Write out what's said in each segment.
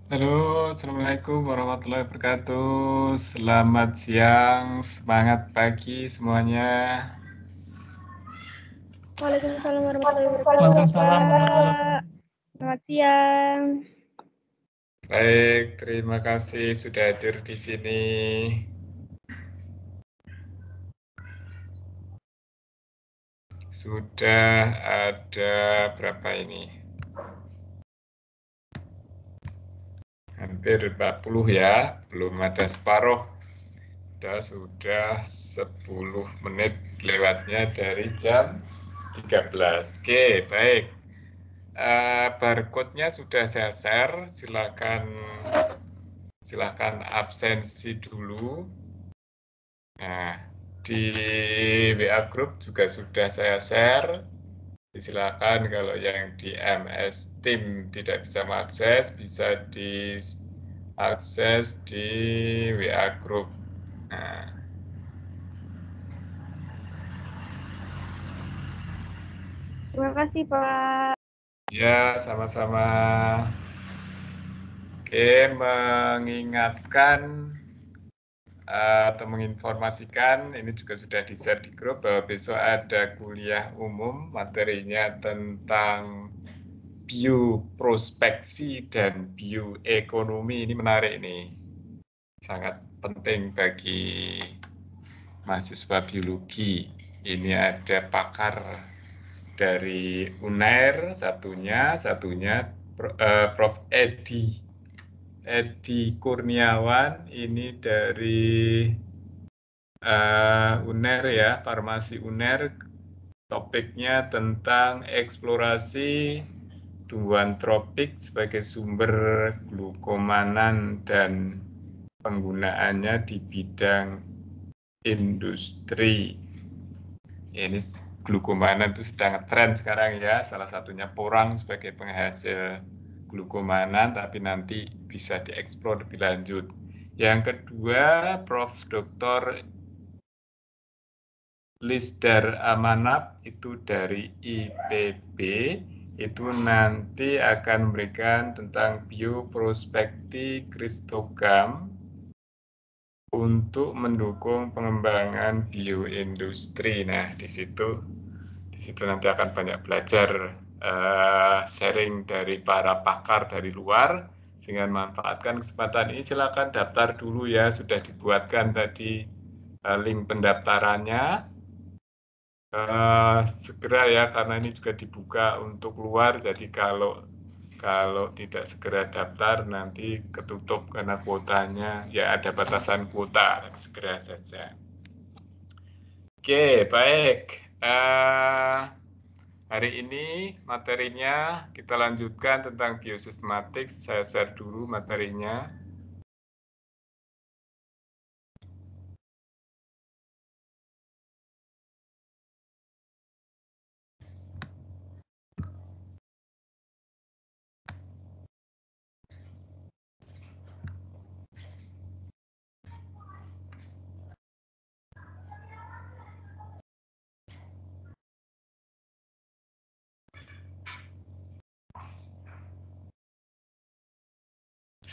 Halo, Assalamualaikum warahmatullahi wabarakatuh. Selamat siang, semangat pagi semuanya. Waalaikumsalam warahmatullahi wabarakatuh. Waalaikumsalam warahmatullahi Pak. wabarakatuh. Selamat siang. Baik, terima kasih sudah hadir di sini. Sudah ada berapa ini? Hampir 40 ya, belum ada separuh. Sudah 10 menit lewatnya dari jam 13. Oke, baik. Barcode-nya sudah saya share, silakan absensi dulu. Nah, di WA Group juga sudah saya share. Silakan kalau yang di MS Team tidak bisa mengakses, bisa diakses di WA Group. Nah, Terima kasih, Pak. ya, sama-sama. Oke, mengingatkan atau menginformasikan, ini juga sudah di-share di grup bahwa besok ada kuliah umum, materinya tentang bioprospeksi dan bioekonomi. Ini menarik nih, sangat penting bagi mahasiswa biologi. Ini ada pakar dari UNAIR satunya Prof. Edi Kurniawan, ini dari UNER ya, Farmasi UNER. Topiknya tentang eksplorasi tumbuhan tropik sebagai sumber glukomanan dan penggunaannya di bidang industri. Ini glukomanan itu sedang tren sekarang ya, salah satunya porang sebagai penghasil glukomanan, tapi nanti bisa dieksplor lebih lanjut. Yang kedua, Prof. Dr. Lisdar Amanat, itu dari IPB, itu nanti akan memberikan tentang bioprospekti kristogam untuk mendukung pengembangan bioindustri. Nah, di situ nanti akan banyak belajar sharing dari para pakar dari luar, sehingga manfaatkan kesempatan ini. Silakan daftar dulu ya, sudah dibuatkan tadi link pendaftarannya. Segera ya, karena ini juga dibuka untuk luar, jadi kalau tidak segera daftar nanti ketutup karena kuotanya, ya ada batasan kuota, tapi segera saja. Oke, baik. Hari ini materinya kita lanjutkan tentang biosistematik. Saya share dulu materinya.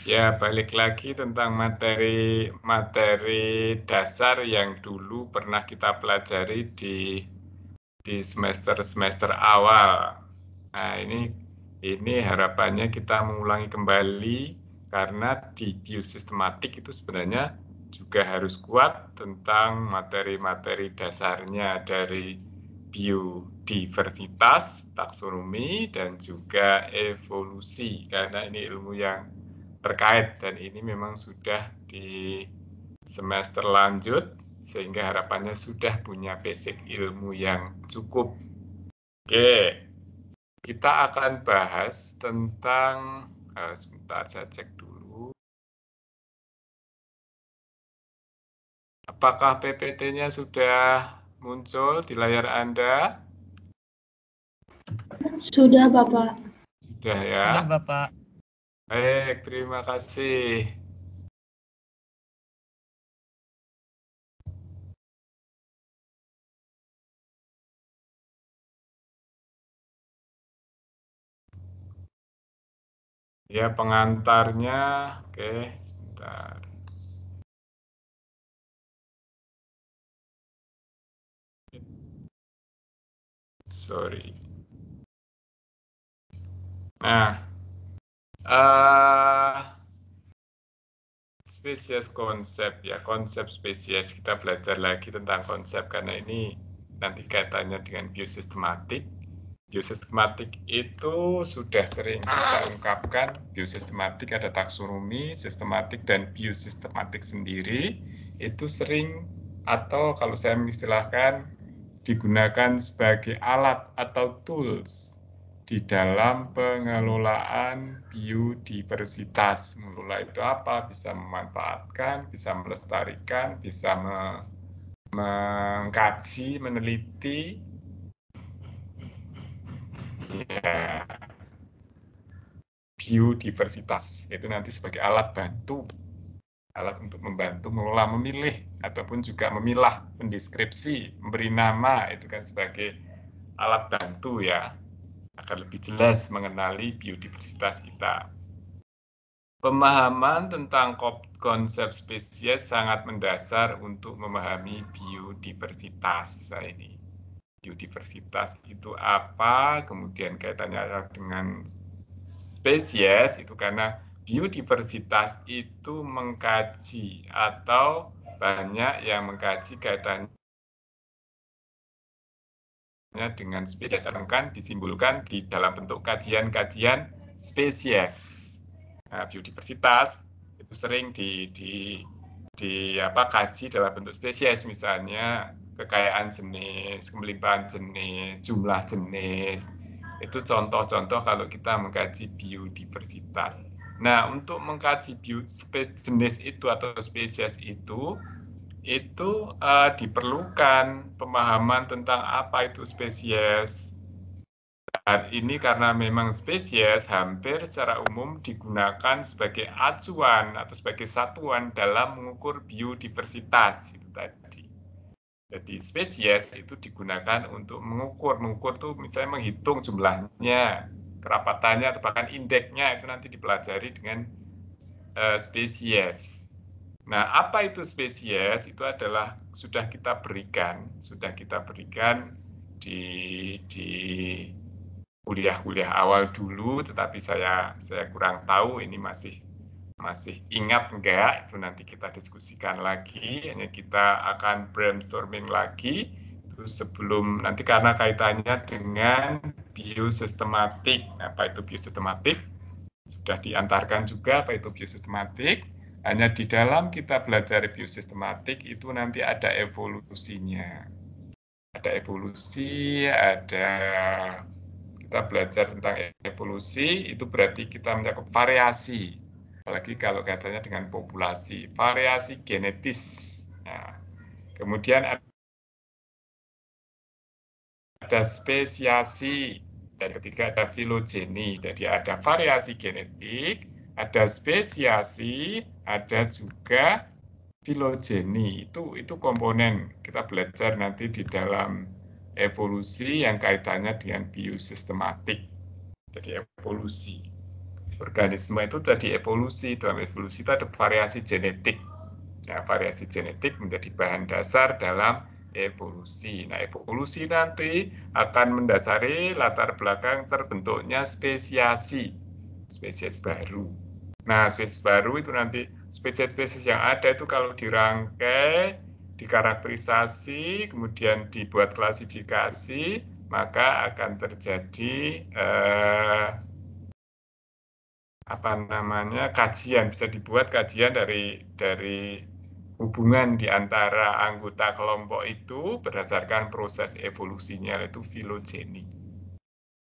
Ya, balik lagi tentang materi dasar yang dulu pernah kita pelajari di semester awal. Nah, ini harapannya kita mengulangi kembali, karena di biosistematik itu sebenarnya juga harus kuat tentang materi-materi dasarnya dari biodiversitas, taksonomi, dan juga evolusi, karena ini ilmu yang terkait dan ini memang sudah di semester lanjut, sehingga harapannya sudah punya basic ilmu yang cukup. Oke, kita akan bahas tentang, sebentar saya cek dulu. Apakah PPT-nya sudah muncul di layar Anda? Sudah, Bapak. Sudah ya? Sudah, Bapak. Baik, terima kasih. Ya, pengantarnya, oke, sebentar. Sorry. Nah, spesies konsep ya, konsep spesies. Kita belajar lagi tentang konsep karena ini nanti kaitannya dengan biosistematik. Biosistematik itu sudah sering kita ungkapkan. Biosistematik ada taksonomi, sistematik, dan biosistematik sendiri. Itu sering atau kalau saya mengistilahkan digunakan sebagai alat atau tools di dalam pengelolaan biodiversitas. Mengelola itu apa? Bisa memanfaatkan, bisa melestarikan, bisa mengkaji, meneliti, ya, biodiversitas. Itu nanti sebagai alat bantu, alat untuk membantu mengelola, memilih, ataupun juga memilah, mendeskripsi, memberi nama, itu kan sebagai alat bantu ya, agar lebih jelas mengenali biodiversitas kita. Pemahaman tentang konsep spesies sangat mendasar untuk memahami biodiversitas. Nah, ini biodiversitas itu apa, kemudian kaitannya dengan spesies itu karena biodiversitas itu mengkaji atau banyak yang mengkaji kaitannya dengan spesies, kan disimpulkan di dalam bentuk kajian-kajian spesies. Nah, biodiversitas itu sering kaji dalam bentuk spesies, misalnya kekayaan jenis, kemelimpahan jenis, jumlah jenis. Itu contoh-contoh kalau kita mengkaji biodiversitas. Nah, untuk mengkaji jenis itu atau spesies itu diperlukan pemahaman tentang apa itu spesies. Dan ini karena memang spesies hampir secara umum digunakan sebagai acuan atau sebagai satuan dalam mengukur biodiversitas itu tadi. Jadi spesies itu digunakan untuk mengukur tuh misalnya menghitung jumlahnya, kerapatannya, atau bahkan indeksnya itu nanti dipelajari dengan spesies. Nah, apa itu spesies? Itu adalah sudah kita berikan di kuliah-kuliah awal dulu, tetapi saya kurang tahu ini masih ingat enggak, itu nanti kita diskusikan lagi, hanya kita akan brainstorming lagi terus sebelum nanti karena kaitannya dengan biosistematik. Apa itu biosistematik? Sudah diantarkan juga apa itu biosistematik. Hanya di dalam kita belajar biosistematik itu nanti ada evolusinya. Ada evolusi, ada kita belajar tentang evolusi, itu berarti kita mencakup variasi. Apalagi kalau kaitannya dengan populasi, variasi genetis. Nah, kemudian ada spesiasi, dan ketiga ada filogeni. Jadi ada variasi genetik, ada spesiasi, ada juga filogeni. Itu komponen kita belajar nanti di dalam evolusi yang kaitannya dengan biosistematik. Jadi evolusi. Organisme itu tadi evolusi. Dalam evolusi itu ada variasi genetik. Nah, variasi genetik menjadi bahan dasar dalam evolusi. Nah, evolusi nanti akan mendasari latar belakang terbentuknya spesiasi, spesies baru. Nah, spesies baru itu nanti spesies-spesies yang ada itu kalau dirangkai, dikarakterisasi, kemudian dibuat klasifikasi, maka akan terjadi kajian, bisa dibuat kajian dari hubungan di antara anggota kelompok itu berdasarkan proses evolusinya, yaitu filogeni.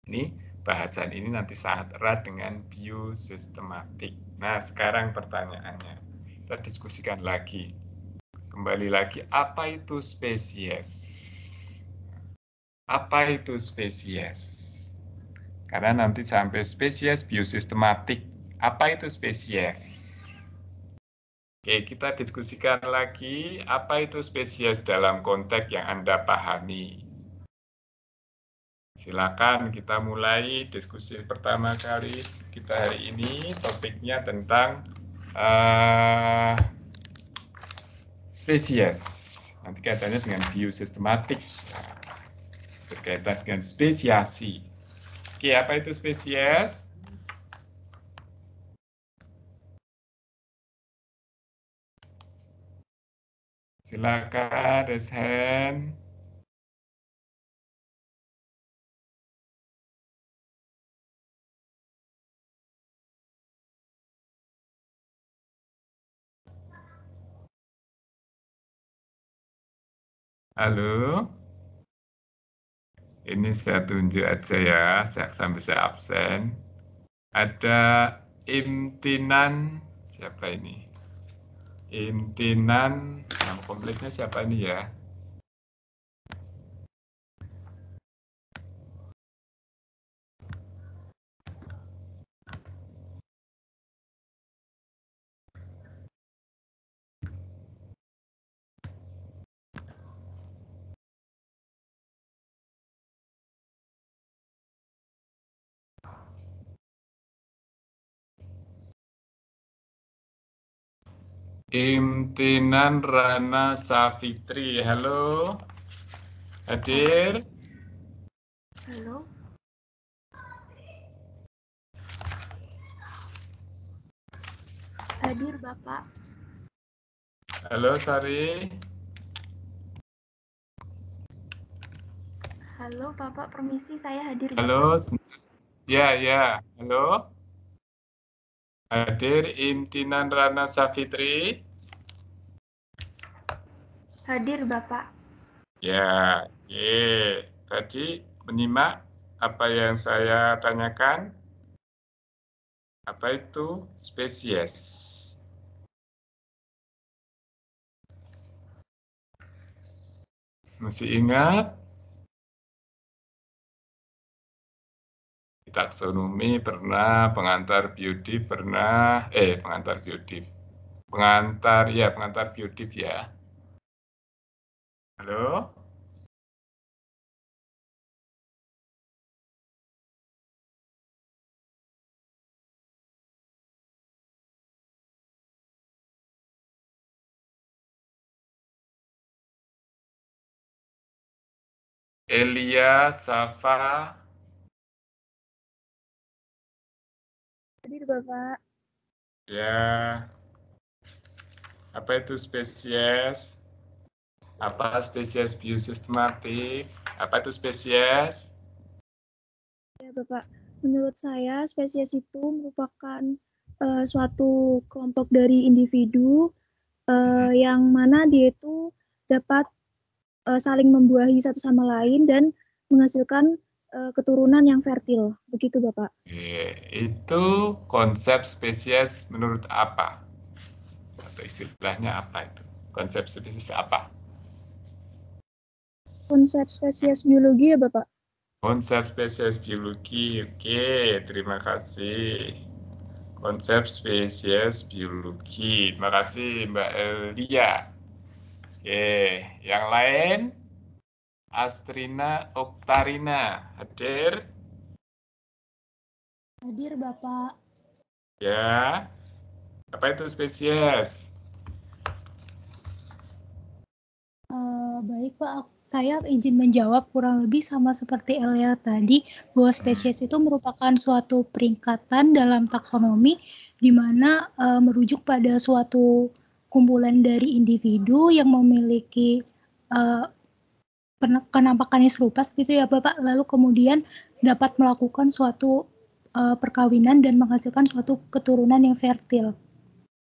Ini bahasan ini nanti sangat erat dengan biosistematik. Nah, sekarang pertanyaannya, kita diskusikan lagi. Kembali lagi, apa itu spesies? Apa itu spesies? Karena nanti sampai spesies biosistematik. Apa itu spesies? Oke, kita diskusikan lagi apa itu spesies dalam konteks yang Anda pahami. Silakan kita mulai diskusi pertama kali kita hari ini. Topiknya tentang spesies. Nanti kaitannya dengan biosistematik. Berkaitan dengan spesiasi. Oke, apa itu spesies? Silakan, raise hand. Halo. Ini saya tunjuk aja ya, sampai saya absen. Ada Imtinan, siapa ini? Imtinan, nama komplitnya siapa ini ya? Imtinan Rana Safitri, halo. Hadir? Halo. Hadir, Bapak. Halo Sari. Halo, Bapak. Permisi, saya hadir, Halo. Bapak. Ya. Halo. Hadir Imtinan Rana Safitri. Hadir, Bapak. Ya, tadi menyimak apa yang saya tanyakan? Apa itu spesies? Masih ingat? Di taksonomi pernah, pengantar biodip pernah, pengantar biodip. Pengantar biodip ya. Halo? Elia, Safa, Hadir, Bapak. ya. Apa itu spesies? Apa spesies biosistematik? Apa itu spesies? Ya, Bapak. Menurut saya, spesies itu merupakan suatu kelompok dari individu yang mana dia itu dapat saling membuahi satu sama lain dan menghasilkan keturunan yang fertil. Begitu, Bapak. Itu konsep spesies menurut apa? Atau istilahnya apa itu? Konsep spesies apa? Konsep spesies biologi ya, Bapak? Konsep spesies biologi, oke, terima kasih. Konsep spesies biologi, terima kasih Mbak Elia. Oke, yang lain? Astrina Oktarina, hadir? Hadir, Bapak. Ya, apa itu spesies? Baik, Pak. Saya izin menjawab kurang lebih sama seperti Elia tadi, bahwa spesies itu merupakan suatu peringkatan dalam taksonomi di mana merujuk pada suatu kumpulan dari individu yang memiliki penampakannya serupa gitu ya, Bapak. Lalu kemudian dapat melakukan suatu perkawinan dan menghasilkan suatu keturunan yang fertil.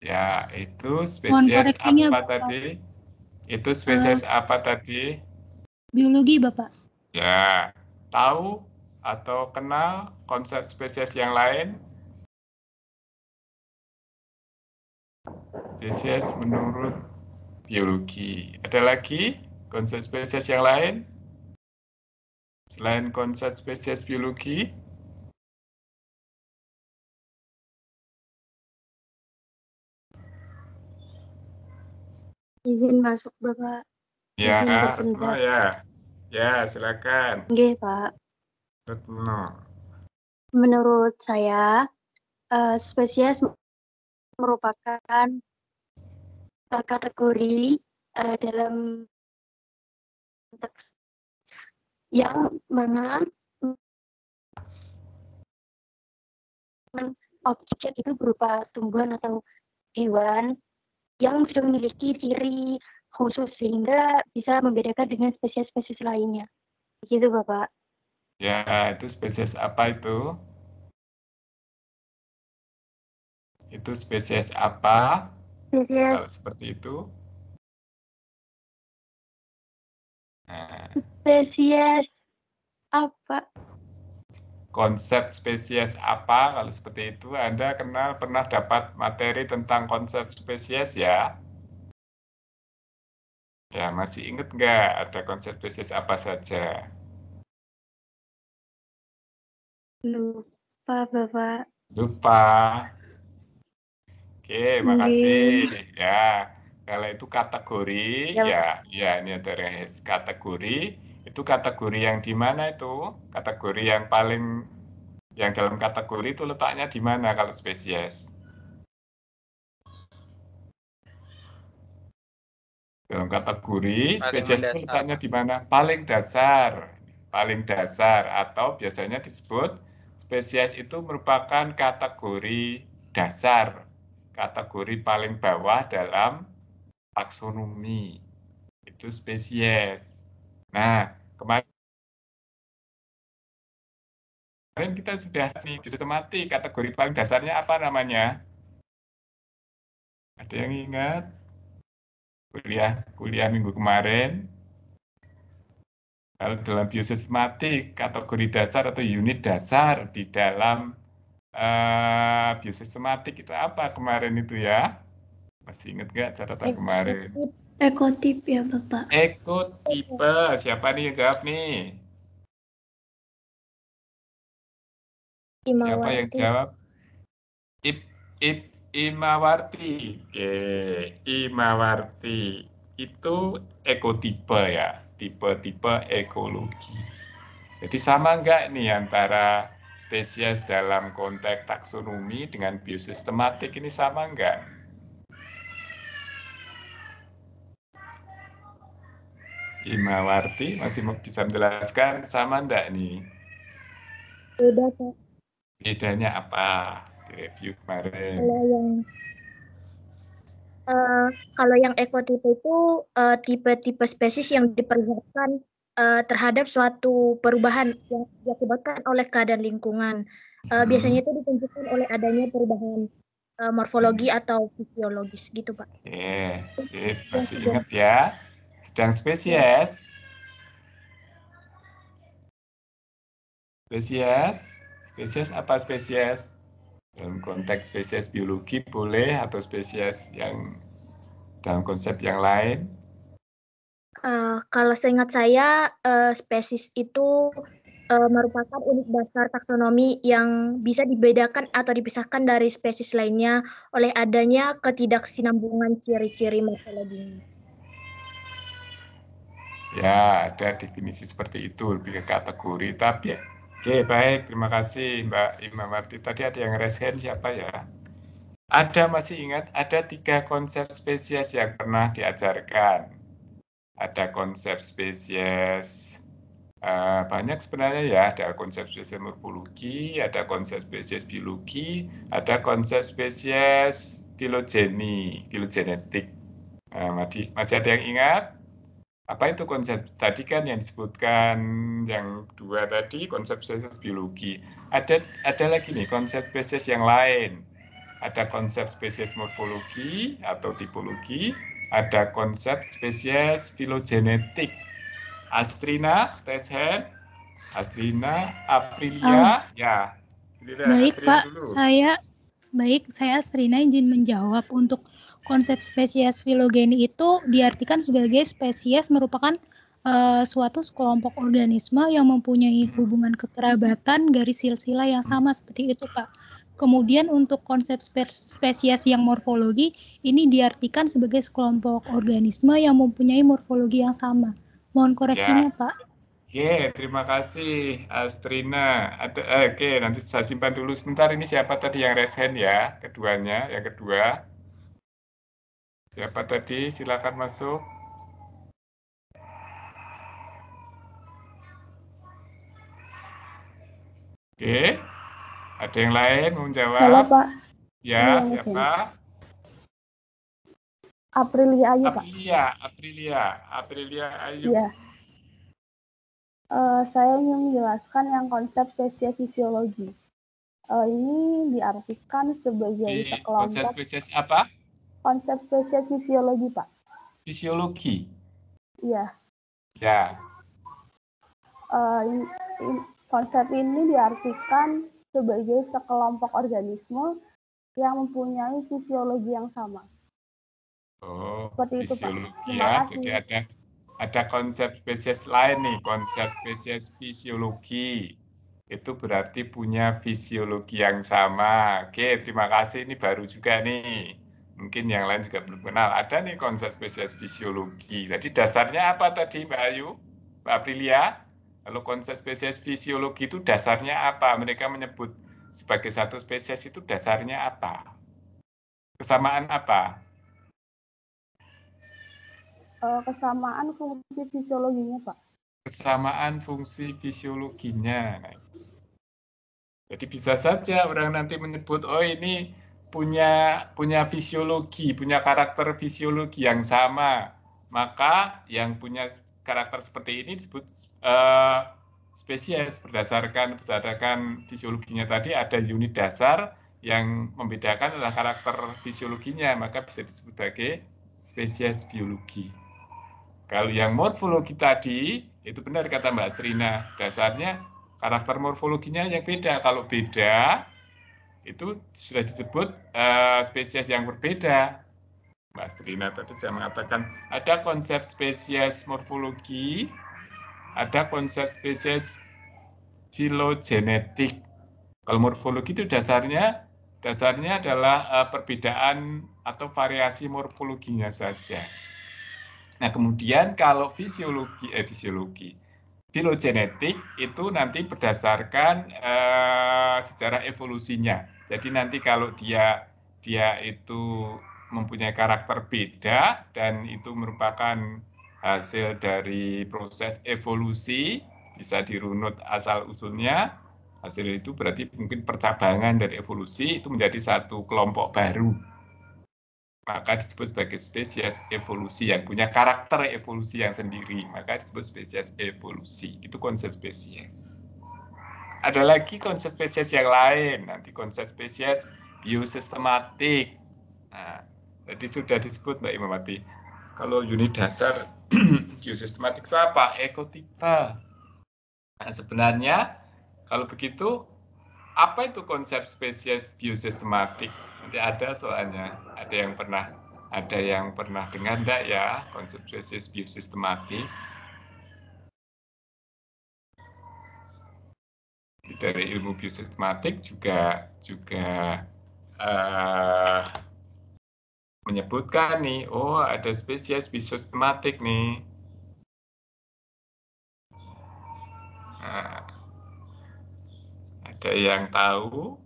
Ya, itu Mohon spesies koreksinya, apa Bapak. tadi? Itu spesies apa tadi? Biologi, Bapak. Ya, tahu atau kenal konsep spesies yang lain? Spesies menurut biologi. Ada lagi konsep spesies yang lain? Selain konsep spesies biologi? Izin masuk, Bapak. Ya, Izin berpendapat. ya, silakan. Nggih, Pak. Menurut saya, spesies merupakan kategori dalam yang mana objek itu berupa tumbuhan atau hewan yang sudah memiliki ciri khusus sehingga bisa membedakan dengan spesies-spesies lainnya. Begitu, Bapak. Ya, itu spesies apa itu? Itu spesies apa? Spesies Kalau seperti itu. Nah, spesies apa? konsep spesies apa? Kalau seperti itu, Anda pernah dapat materi tentang konsep spesies ya? Ya, masih ingat nggak ada konsep spesies apa saja? Lupa, Bapak. Lupa. Oke, makasih. Ya, kalau itu kategori, ya ini ada kategori. Itu kategori yang di mana itu? Kategori yang dalam kategori itu letaknya di mana kalau spesies? Dalam kategori, spesies itu letaknya di mana? Paling dasar. Paling dasar atau biasanya disebut spesies itu merupakan kategori dasar. Kategori paling bawah dalam taksonomi. Itu spesies. Nah, kemarin kita sudah sistematik kategori paling dasarnya apa namanya? Ada yang ingat? Kuliah minggu kemarin. Kalau dalam biosistematik, kategori dasar atau unit dasar di dalam biosistematik itu apa kemarin itu ya? Masih ingat nggak catatan kemarin? Ekotip ya, Bapak. Ekotipe. Siapa nih yang jawab nih? Siapa yang jawab? Imawarti. Oke, Imawarti. Itu ekotipe ya, tipe-tipe ekologi. Jadi sama enggak nih antara spesies dalam konteks taksonomi dengan biosistematik ini sama enggak? Imawarti masih bisa menjelaskan sama enggak nih? Beda, Pak. Bedanya apa di review kemarin? Kalau yang ekotipe itu tipe-tipe spesies yang diperlihatkan terhadap suatu perubahan yang diakibatkan oleh keadaan lingkungan. Biasanya itu ditunjukkan oleh adanya perubahan morfologi atau fisiologis gitu, Pak. Sip, masih ingat ya. Sedang spesies. Spesies apa spesies? Dalam konteks spesies biologi boleh atau spesies yang dalam konsep yang lain? Kalau seingat saya, spesies itu merupakan unit dasar taksonomi yang bisa dibedakan atau dipisahkan dari spesies lainnya oleh adanya ketidaksinambungan ciri-ciri morfologinya. Ya, ada definisi seperti itu, lebih ke kategori. Tapi, oke, baik. Terima kasih, Mbak Imawarti. Tadi ada yang resen siapa ya? Masih ingat, ada 3 konsep spesies yang pernah diajarkan. Ada konsep spesies, banyak sebenarnya ya, ada konsep spesies morfologi, ada konsep spesies biologi, ada konsep spesies filogenetik. Masih ada yang ingat? Apa itu konsep tadi kan yang disebutkan yang 2 tadi, konsep spesies biologi. Ada lagi nih konsep spesies yang lain. Ada konsep spesies morfologi atau tipologi, ada konsep spesies filogenetik. Astrina, raise hand. Astrina, Aprilia, ya. Baik, Pak. Saya Astrina izin menjawab. Untuk konsep spesies filogeni itu diartikan sebagai spesies merupakan suatu sekelompok organisme yang mempunyai hubungan kekerabatan garis silsilah yang sama seperti itu, Pak. Kemudian untuk konsep spesies yang morfologi, ini diartikan sebagai sekelompok organisme yang mempunyai morfologi yang sama. Mohon koreksinya, Pak. Oke, terima kasih Astrina. Oke, nanti saya simpan dulu sebentar. Ini siapa tadi yang raise hand ya? Keduanya, yang kedua. Siapa tadi? Silakan masuk. Oke, ada yang lain mau jawab? Halo Pak. Ya, Ini siapa? Aprilia Ayu Pak. Aprilia Ayu. Iya. Saya ingin menjelaskan yang konsep spesies fisiologi. Ini diartikan sebagai Konsep sekelompok spesies apa? konsep spesies fisiologi Pak. Fisiologi. Iya. Ya. Konsep ini diartikan sebagai sekelompok organisme yang mempunyai fisiologi yang sama. Oh, Seperti itu, Pak. fisiologi Terima ya. kasih. Jadi ada konsep spesies lain nih, konsep spesies fisiologi. Itu berarti punya fisiologi yang sama. Oke, terima kasih. Ini baru juga nih. Mungkin yang lain juga belum kenal. Ada nih konsep spesies fisiologi. Jadi dasarnya apa tadi, Mbak Ayu? Mbak Aprilia? Kalau konsep spesies fisiologi itu dasarnya apa? Mereka menyebut sebagai satu spesies itu dasarnya apa? Kesamaan apa? Kesamaan fungsi fisiologinya, Pak. Kesamaan fungsi fisiologinya. Nah, jadi bisa saja orang nanti menyebut, oh ini punya fisiologi, punya karakter fisiologi yang sama. Maka yang punya karakter seperti ini disebut spesies berdasarkan fisiologinya tadi ada unit dasar yang membedakan adalah karakter fisiologinya, maka bisa disebut sebagai spesies biologi. Kalau yang morfologi tadi, itu benar kata Mbak Strina, dasarnya karakter morfologinya yang beda. Kalau beda, itu sudah disebut spesies yang berbeda. Mbak Strina tadi saya mengatakan, ada konsep spesies morfologi, ada konsep spesies filogenetik. Kalau morfologi itu dasarnya adalah perbedaan atau variasi morfologinya saja. Nah, kemudian kalau filogenetik itu nanti berdasarkan sejarah evolusinya. Jadi nanti kalau dia itu mempunyai karakter beda dan itu merupakan hasil dari proses evolusi, bisa dirunut asal usulnya. Hasil itu berarti mungkin percabangan dari evolusi itu menjadi satu kelompok baru. Maka disebut sebagai spesies evolusi yang punya karakter evolusi yang sendiri. Maka disebut spesies evolusi. Itu konsep spesies. Ada lagi konsep spesies yang lain. Nanti konsep spesies biosistematik. Nah, tadi sudah disebut Mbak Imamati. Kalau unit dasar biosistematik itu apa? Ekotipe. Nah, sebenarnya kalau begitu, apa itu konsep spesies biosistematik? Nanti ada soalnya, ada yang pernah dengar enggak ya konsep spesies biosistematik? Dari ilmu biosistematik juga menyebutkan nih, oh ada spesies biosistematik nih. Nah, ada yang tahu?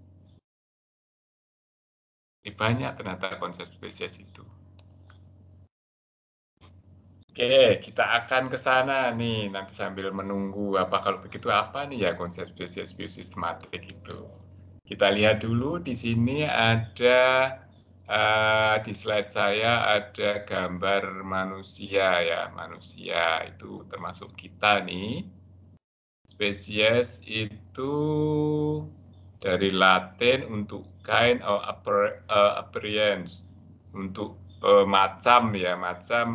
Banyak ternyata konsep spesies itu. Oke, kita akan ke sana nih, nanti sambil menunggu kalau begitu apa nih ya konsep spesies biosistematik itu. Kita lihat dulu di sini ada di slide saya ada gambar manusia ya, manusia itu termasuk kita nih. Spesies itu dari Latin untuk kind or appearance, untuk macam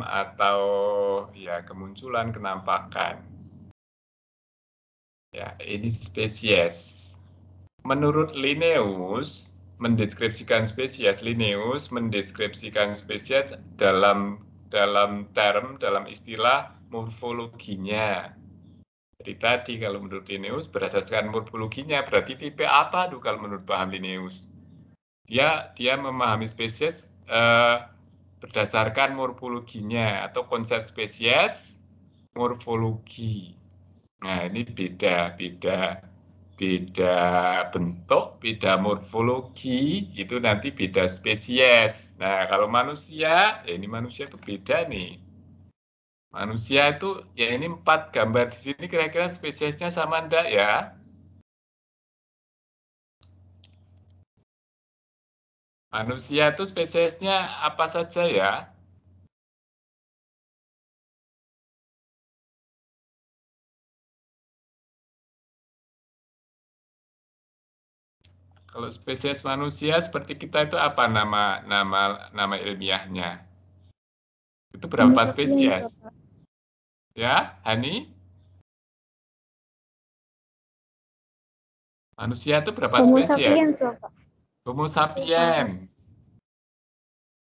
atau ya kemunculan, kenampakan. Ya, ini spesies. Menurut Linnaeus, mendeskripsikan spesies dalam istilah morfologinya. Jadi tadi kalau menurut Linnaeus berdasarkan morfologinya berarti tipe apa tuh kalau menurut paham Linnaeus? Dia memahami spesies berdasarkan morfologinya atau konsep spesies morfologi. Nah, ini beda bentuk, beda morfologi, itu nanti beda spesies. Nah, kalau manusia, ya ini manusia itu beda nih. Manusia itu, ya ini 4 gambar di sini kira-kira spesiesnya sama enggak ya? Manusia itu spesiesnya apa saja ya? Kalau spesies manusia seperti kita itu apa nama ilmiahnya? Itu berapa Homo sapiens, spesies? Bapak. Ya, Hani? Manusia itu berapa Homo spesies? sapiens, Bapak. Homo sapiens.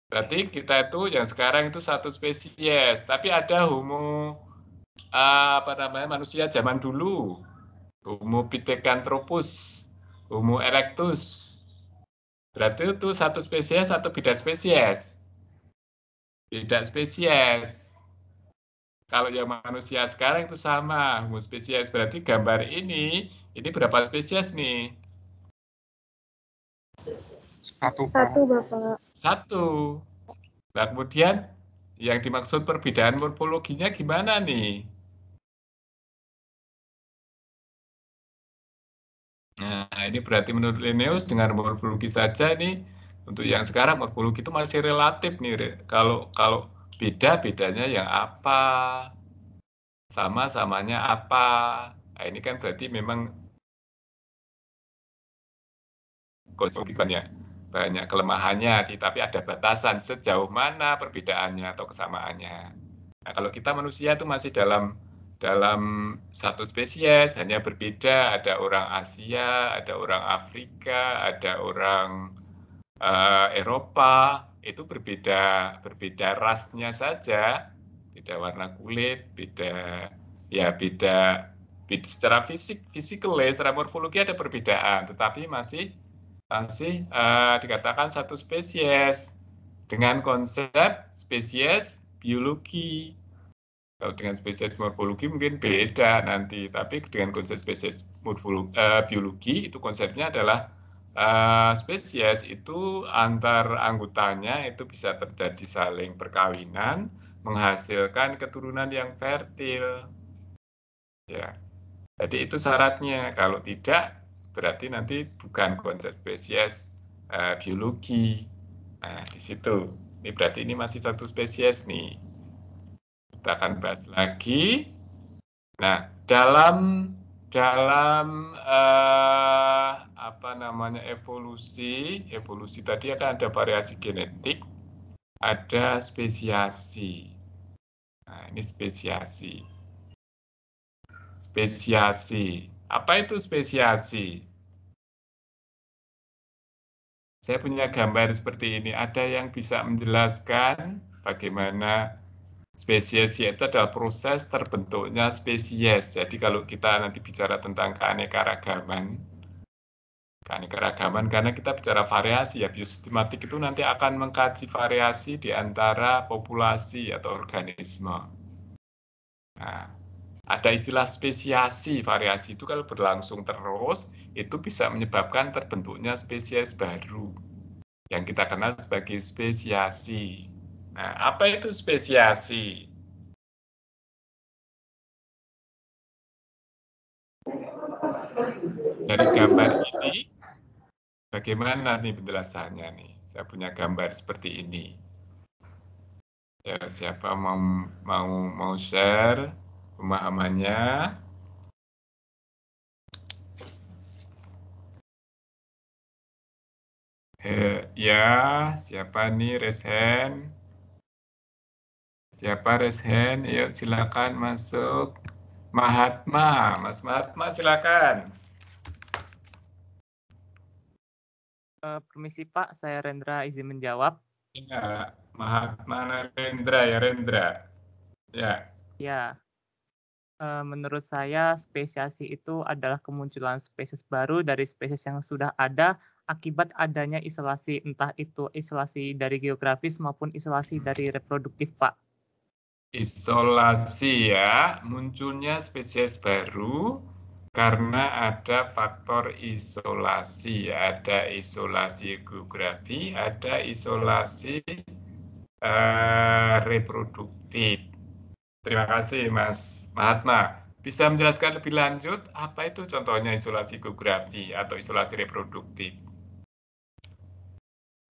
Berarti kita itu yang sekarang itu 1 spesies, tapi ada Homo manusia zaman dulu, Homo pithecanthropus, Homo erectus. Berarti itu 1 spesies atau beda spesies? Beda spesies. Kalau yang manusia sekarang itu sama, Homo spesies. Berarti gambar ini berapa spesies nih? 1, Bapak. 1. Nah, kemudian yang dimaksud perbedaan morfologinya gimana nih? Nah, ini berarti menurut Linnaeus dengan morfologi saja nih, untuk yang sekarang morfologi itu masih relatif nih. Kalau bedanya yang apa? Sama-samanya apa? Nah, ini kan berarti memang banyak kelemahannya, tapi ada batasan sejauh mana perbedaannya atau kesamaannya. Nah, kalau kita manusia itu masih dalam 1 spesies, hanya berbeda, ada orang Asia, ada orang Afrika, ada orang Eropa, itu berbeda rasnya saja, beda warna kulit, beda secara secara morfologi ada perbedaan, tetapi masih dikatakan 1 spesies dengan konsep spesies biologi. Kalau dengan spesies morfologi mungkin beda nanti, tapi dengan konsep spesies biologi itu konsepnya adalah spesies itu antar anggotanya itu bisa terjadi saling perkawinan, menghasilkan keturunan yang fertil. Ya, jadi itu syaratnya. Kalau tidak, berarti nanti bukan konsep spesies biologi. Nah, di situ. Ini berarti ini masih 1 spesies nih. Kita akan bahas lagi. Nah, dalam evolusi tadi akan ada variasi genetik, ada spesiasi. Nah, ini spesiasi. Spesiasi. Apa itu spesiasi? Saya punya gambar seperti ini. Ada yang bisa menjelaskan bagaimana spesies itu adalah proses terbentuknya spesies. Jadi kalau kita nanti bicara tentang keanekaragaman karena kita bicara variasi ya, biosistematik itu nanti akan mengkaji variasi di antara populasi atau organisme. Nah, ada istilah spesiasi. Variasi itu kalau berlangsung terus, itu bisa menyebabkan terbentuknya spesies baru yang kita kenal sebagai spesiasi. Nah, apa itu spesiasi? Dari gambar ini, bagaimana nih penjelasannya nih? Saya punya gambar seperti ini. Ya, siapa mau share pemahamannya? Ya, siapa nih Reshen? Siapa Reshen? Yuk silakan masuk. Mahatma, Mas Mahatma silakan. Permisi Pak, saya Rendra izin menjawab. Ya, Mahatma Narendra ya Rendra. Ya. Ya, menurut saya spesiasi itu adalah kemunculan spesies baru dari spesies yang sudah ada akibat adanya isolasi, entah itu isolasi dari geografis maupun isolasi dari reproduktif, Pak. Isolasi ya, munculnya spesies baru karena ada faktor isolasi. Ada isolasi geografi, ada isolasi reproduktif. Terima kasih Mas Mahatma. Bisa menjelaskan lebih lanjut apa itu contohnya isolasi geografi atau isolasi reproduktif?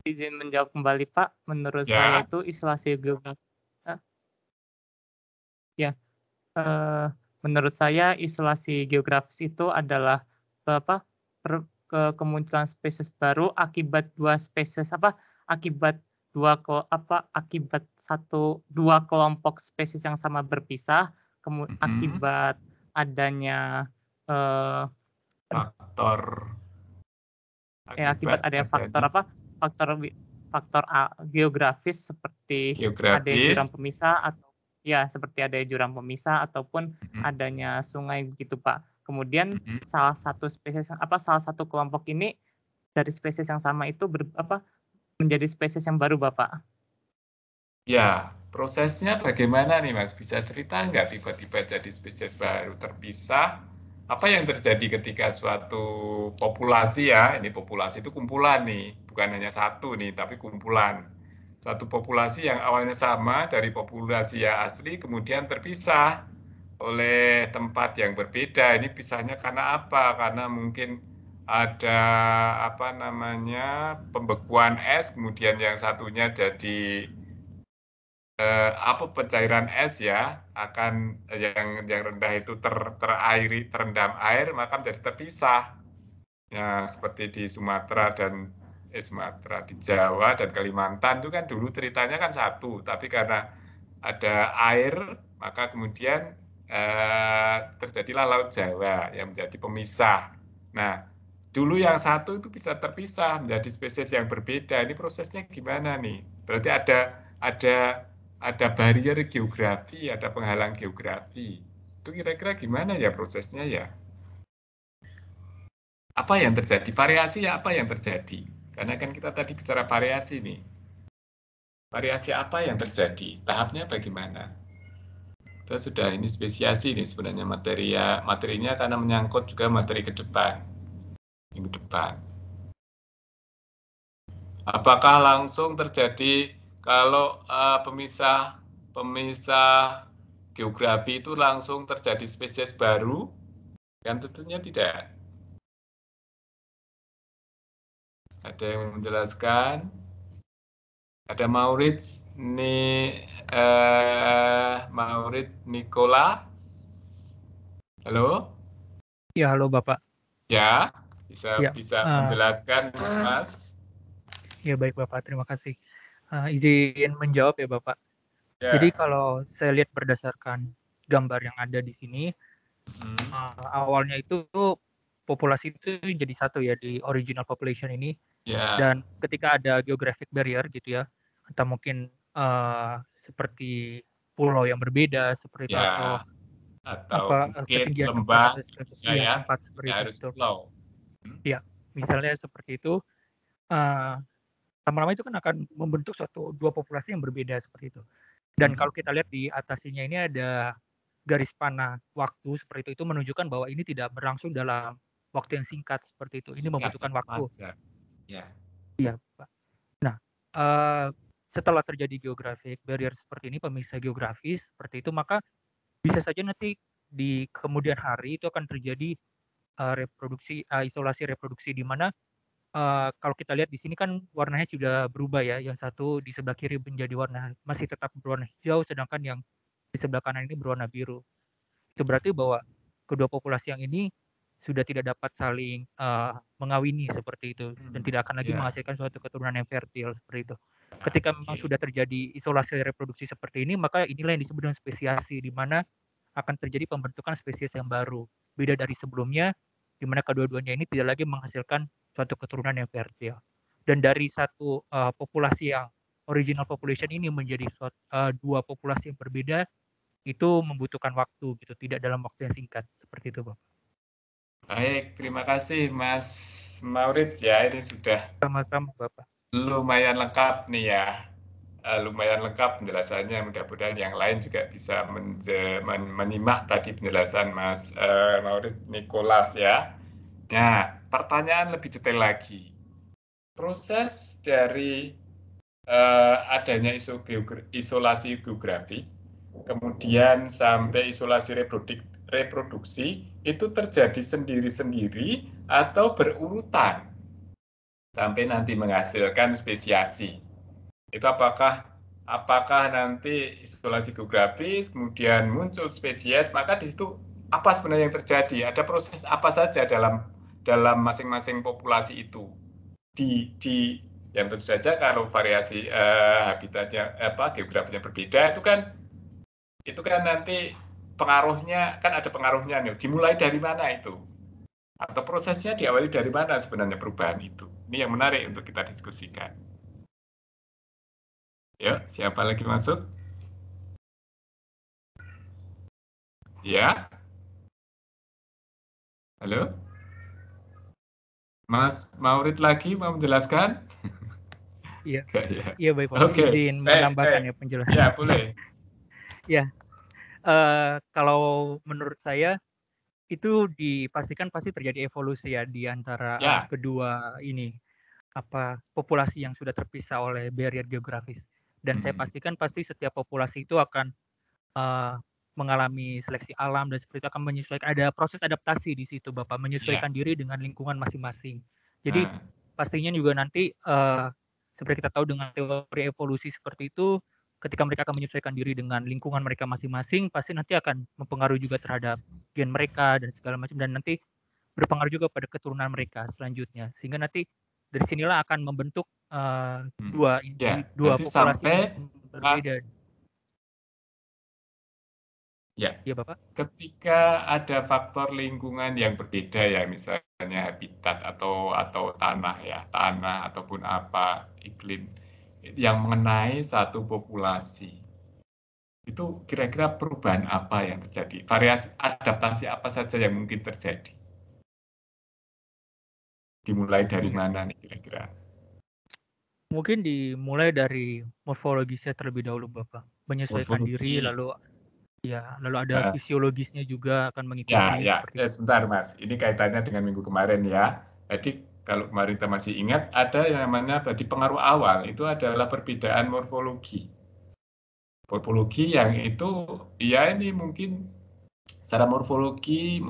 Izin menjawab kembali Pak, menurut Ya. saya itu isolasi geografi. Ya, menurut saya isolasi geografis itu adalah kemunculan spesies baru akibat dua spesies akibat dua kelompok spesies yang sama berpisah, akibat adanya akibat adanya faktor geografis seperti adanya jurang pemisah seperti jurang pemisah ataupun adanya sungai begitu Pak. Kemudian salah satu kelompok ini dari spesies yang sama itu menjadi spesies yang baru Bapak. Ya, prosesnya bagaimana nih Mas? Bisa cerita nggak tiba-tiba jadi spesies baru terpisah? Apa yang terjadi ketika suatu populasi ya, ini populasi itu kumpulan nih, bukan hanya satu nih, tapi kumpulan. Suatu populasi yang awalnya sama dari populasi yang asli, kemudian terpisah oleh tempat yang berbeda. Ini pisahnya karena apa? Karena mungkin ada pembekuan es, kemudian yang satunya jadi pencairan es ya akan yang rendah itu terendam air maka menjadi terpisah ya seperti di Sumatera di Jawa dan Kalimantan itu kan dulu ceritanya kan satu tapi karena ada air maka kemudian terjadilah Laut Jawa yang menjadi pemisah. Nah dulu yang satu itu bisa terpisah menjadi spesies yang berbeda. Ini prosesnya gimana nih? Berarti ada barrier geografi, ada penghalang geografi. Itu kira-kira gimana ya prosesnya ya? Apa yang terjadi? Variasi ya apa yang terjadi? Karena kan kita tadi bicara variasi nih. Variasi apa yang terjadi? Tahapnya bagaimana? Kita sudah ini spesiasi nih sebenarnya materinya karena menyangkut juga materi ke depan. Minggu depan. Apakah langsung terjadi kalau pemisah geografi itu langsung terjadi spesies baru? Kan tentunya tidak. Ada yang menjelaskan? Ada Maurits Nikola? Halo? Ya, halo Bapak. Ya, bisa menjelaskan Mas? Ya, baik Bapak, terima kasih. Izin menjawab ya Bapak. Ya. Jadi kalau saya lihat berdasarkan gambar yang ada di sini, awalnya itu populasi itu jadi satu ya di original population ini. Ya. Dan ketika ada geographic barrier gitu ya, entah mungkin seperti pulau yang berbeda seperti itu atau ketinggian lembah tempat seperti harus itu. Pulau. Ya, misalnya seperti itu. Lama-lama itu kan akan membentuk dua populasi yang berbeda seperti itu. Dan kalau kita lihat di atasnya ini ada garis panah waktu seperti itu menunjukkan bahwa ini tidak berlangsung dalam waktu yang singkat seperti itu. Ini membutuhkan waktu. Ya. Iya, Pak. Nah, setelah terjadi geographic barrier seperti ini, pemisah geografis seperti itu, maka bisa saja nanti di kemudian hari itu akan terjadi isolasi reproduksi di mana kalau kita lihat di sini kan warnanya sudah berubah ya. Yang satu di sebelah kiri menjadi masih tetap berwarna hijau, sedangkan yang di sebelah kanan ini berwarna biru. Itu berarti bahwa kedua populasi yang ini sudah tidak dapat saling mengawini seperti itu dan tidak akan lagi menghasilkan suatu keturunan yang fertil seperti itu. Ketika memang sudah terjadi isolasi reproduksi seperti ini, maka inilah yang disebut dengan spesiasi, di mana akan terjadi pembentukan spesies yang baru, beda dari sebelumnya, di mana kedua-duanya ini tidak lagi menghasilkan suatu keturunan yang fertil. Dan dari satu populasi yang original population ini menjadi dua populasi yang berbeda, itu membutuhkan waktu gitu, tidak dalam waktu yang singkat seperti itu, Bapak. Baik, terima kasih Mas Maurits ya, ini sudah sama-sama Bapak. Lumayan lengkap nih ya. lumayan lengkap penjelasannya. Mudah-mudahan yang lain juga bisa menyimak tadi penjelasan Mas Maurits Nicholas ya. Nah, pertanyaan lebih detail lagi. Proses dari adanya isolasi geografis, kemudian sampai isolasi reproduksi, itu terjadi sendiri-sendiri atau berurutan sampai nanti menghasilkan spesiasi. Itu apakah nanti isolasi geografis, kemudian muncul spesies, maka di situ apa sebenarnya yang terjadi? Ada proses apa saja dalam masing-masing populasi itu? Yang tentu saja kalau variasi habitatnya geografinya berbeda itu kan nanti pengaruhnya kan ada pengaruhnya nih. Dimulai dari mana itu? Atau prosesnya diawali dari mana sebenarnya perubahan itu? Ini yang menarik untuk kita diskusikan. Ya, siapa lagi masuk? Ya. Halo? Mas Maurits lagi mau menjelaskan? Iya. Ya. Iya, baik Pak. Oke. Izin menambahkan ya penjelasan. Ya, boleh. Ya. Kalau menurut saya itu dipastikan pasti terjadi evolusi ya di antara kedua ini populasi yang sudah terpisah oleh barrier geografis. Dan saya pastikan pasti setiap populasi itu akan mengalami seleksi alam dan seperti itu akan menyesuaikan, ada proses adaptasi di situ Bapak, menyesuaikan diri dengan lingkungan masing-masing. Jadi pastinya juga nanti seperti kita tahu dengan teori evolusi seperti itu, ketika mereka akan menyesuaikan diri dengan lingkungan mereka masing-masing, pasti nanti akan mempengaruhi juga terhadap gen mereka dan segala macam, dan nanti berpengaruh juga pada keturunan mereka selanjutnya, sehingga nanti dari sinilah akan membentuk dua populasi berbeda. Ya, Bapak. Ketika ada faktor lingkungan yang berbeda ya, misalnya habitat atau tanah ataupun iklim yang mengenai satu populasi, itu kira-kira perubahan apa yang terjadi? Variasi adaptasi apa saja yang mungkin terjadi? Dimulai dari mana nih kira-kira? Mungkin dimulai dari morfologisnya terlebih dahulu Bapak. Menyesuaikan diri, lalu ada fisiologisnya juga akan mengikuti. Sebentar Mas, ini kaitannya dengan minggu kemarin ya. Jadi kalau kemarin kita masih ingat, ada yang namanya tadi pengaruh awal, itu adalah perbedaan morfologi. Morfologi yang itu, ya ini mungkin secara morfologi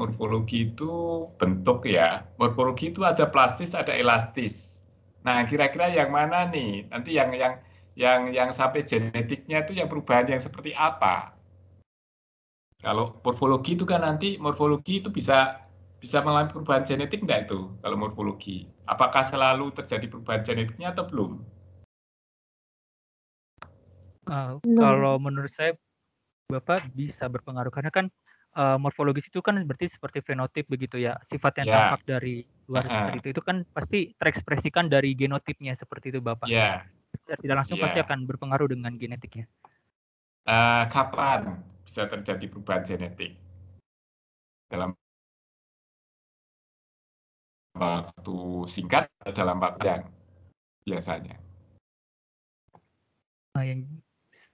itu bentuk ya. Morfologi itu ada plastis, ada elastis. Nah, kira-kira yang mana nih? Nanti yang sampai genetiknya itu yang perubahan yang seperti apa? Kalau morfologi itu kan nanti morfologi itu bisa mengalami perubahan genetik enggak itu kalau morfologi? Apakah selalu terjadi perubahan genetiknya atau belum? Kalau menurut saya Bapak bisa berpengaruh karena kan morfologis itu kan berarti seperti fenotip begitu ya, sifat yang tampak dari luar seperti itu kan pasti terekspresikan dari genotipnya seperti itu Bapak. Secara tidak langsung pasti akan berpengaruh dengan genetiknya. Kapan bisa terjadi perubahan genetik? Dalam waktu singkat atau dalam waktu panjang biasanya? Yang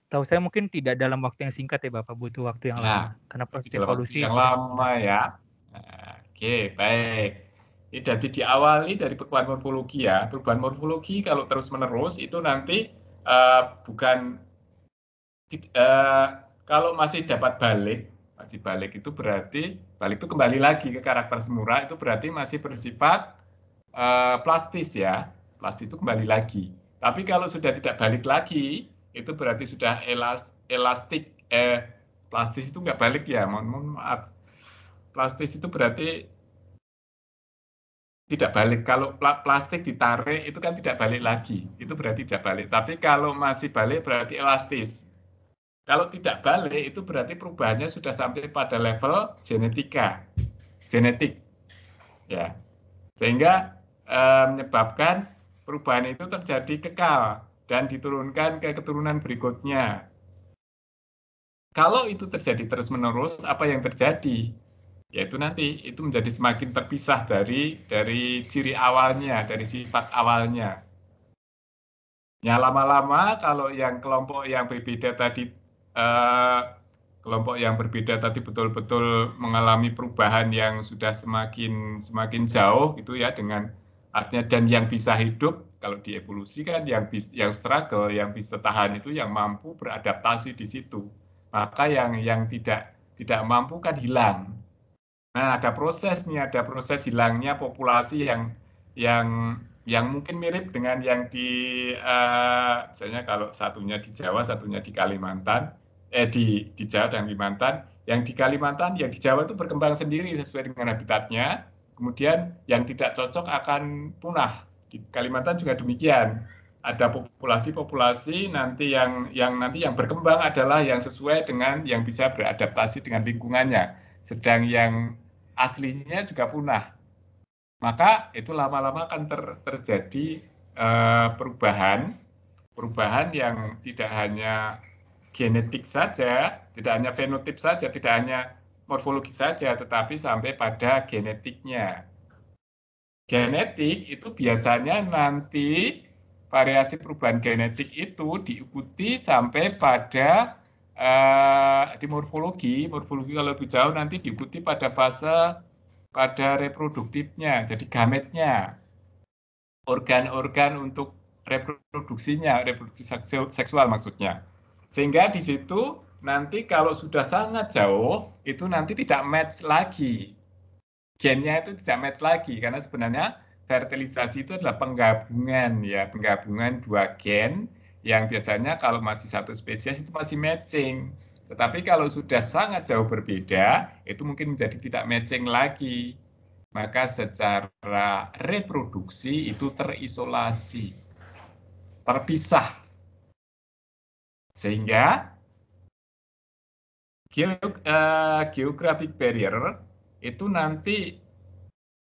tahu saya mungkin tidak dalam waktu yang singkat ya Bapak, butuh waktu yang lama karena proses evolusi yang lama ya. Oke, baik. Ini jadi diawali dari perubahan morfologi ya. Perubahan morfologi kalau terus-menerus itu nanti kalau masih dapat balik itu berarti balik itu kembali lagi ke karakter semula, itu berarti masih bersifat plastis ya. Plastis itu kembali lagi. Tapi kalau sudah tidak balik lagi, itu berarti sudah elastik. Plastis itu nggak balik ya, mohon maaf. Plastis itu berarti tidak balik. Kalau plastik ditarik itu kan tidak balik lagi. Itu berarti tidak balik. Tapi kalau masih balik berarti elastis. Kalau tidak balik itu berarti perubahannya sudah sampai pada level genetik. Ya. Sehingga menyebabkan perubahan itu terjadi kekal dan diturunkan ke keturunan berikutnya. Kalau itu terjadi terus-menerus, apa yang terjadi? Yaitu nanti itu menjadi semakin terpisah dari ciri awalnya, dari sifat awalnya. Ya lama-lama kalau yang kelompok yang berbeda tadi betul-betul mengalami perubahan yang sudah semakin jauh gitu ya, dengan artinya dan yang bisa hidup. Kalau di evolusi kan yang struggle, yang bisa tahan itu yang mampu beradaptasi di situ. Maka yang tidak mampu kan hilang. Nah, ada proses hilangnya populasi yang mungkin mirip dengan yang di misalnya kalau satunya di Jawa, satunya di Kalimantan, di Jawa dan Kalimantan. Yang di Kalimantan, yang di Jawa itu berkembang sendiri sesuai dengan habitatnya. Kemudian yang tidak cocok akan punah. Di Kalimantan juga demikian. Ada populasi nanti yang berkembang adalah yang sesuai dengan yang bisa beradaptasi dengan lingkungannya. Sedang yang aslinya juga punah. Maka itu lama-lama akan terjadi perubahan yang tidak hanya genetik saja, tidak hanya fenotip saja, tidak hanya morfologi saja, tetapi sampai pada genetiknya. Genetik itu biasanya nanti variasi perubahan genetik itu diikuti sampai pada di morfologi kalau lebih jauh nanti diikuti pada fase pada reproduktifnya, jadi gametnya, organ-organ untuk reproduksinya, reproduksi seksual maksudnya. Sehingga di situ nanti kalau sudah sangat jauh, itu nanti tidak match lagi. Gennya itu tidak match lagi, karena sebenarnya fertilisasi itu adalah penggabungan dua gen yang biasanya kalau masih satu spesies itu masih matching. Tetapi kalau sudah sangat jauh berbeda, itu mungkin menjadi tidak matching lagi. Maka secara reproduksi itu terisolasi, terpisah. Sehingga geographic barrier itu nanti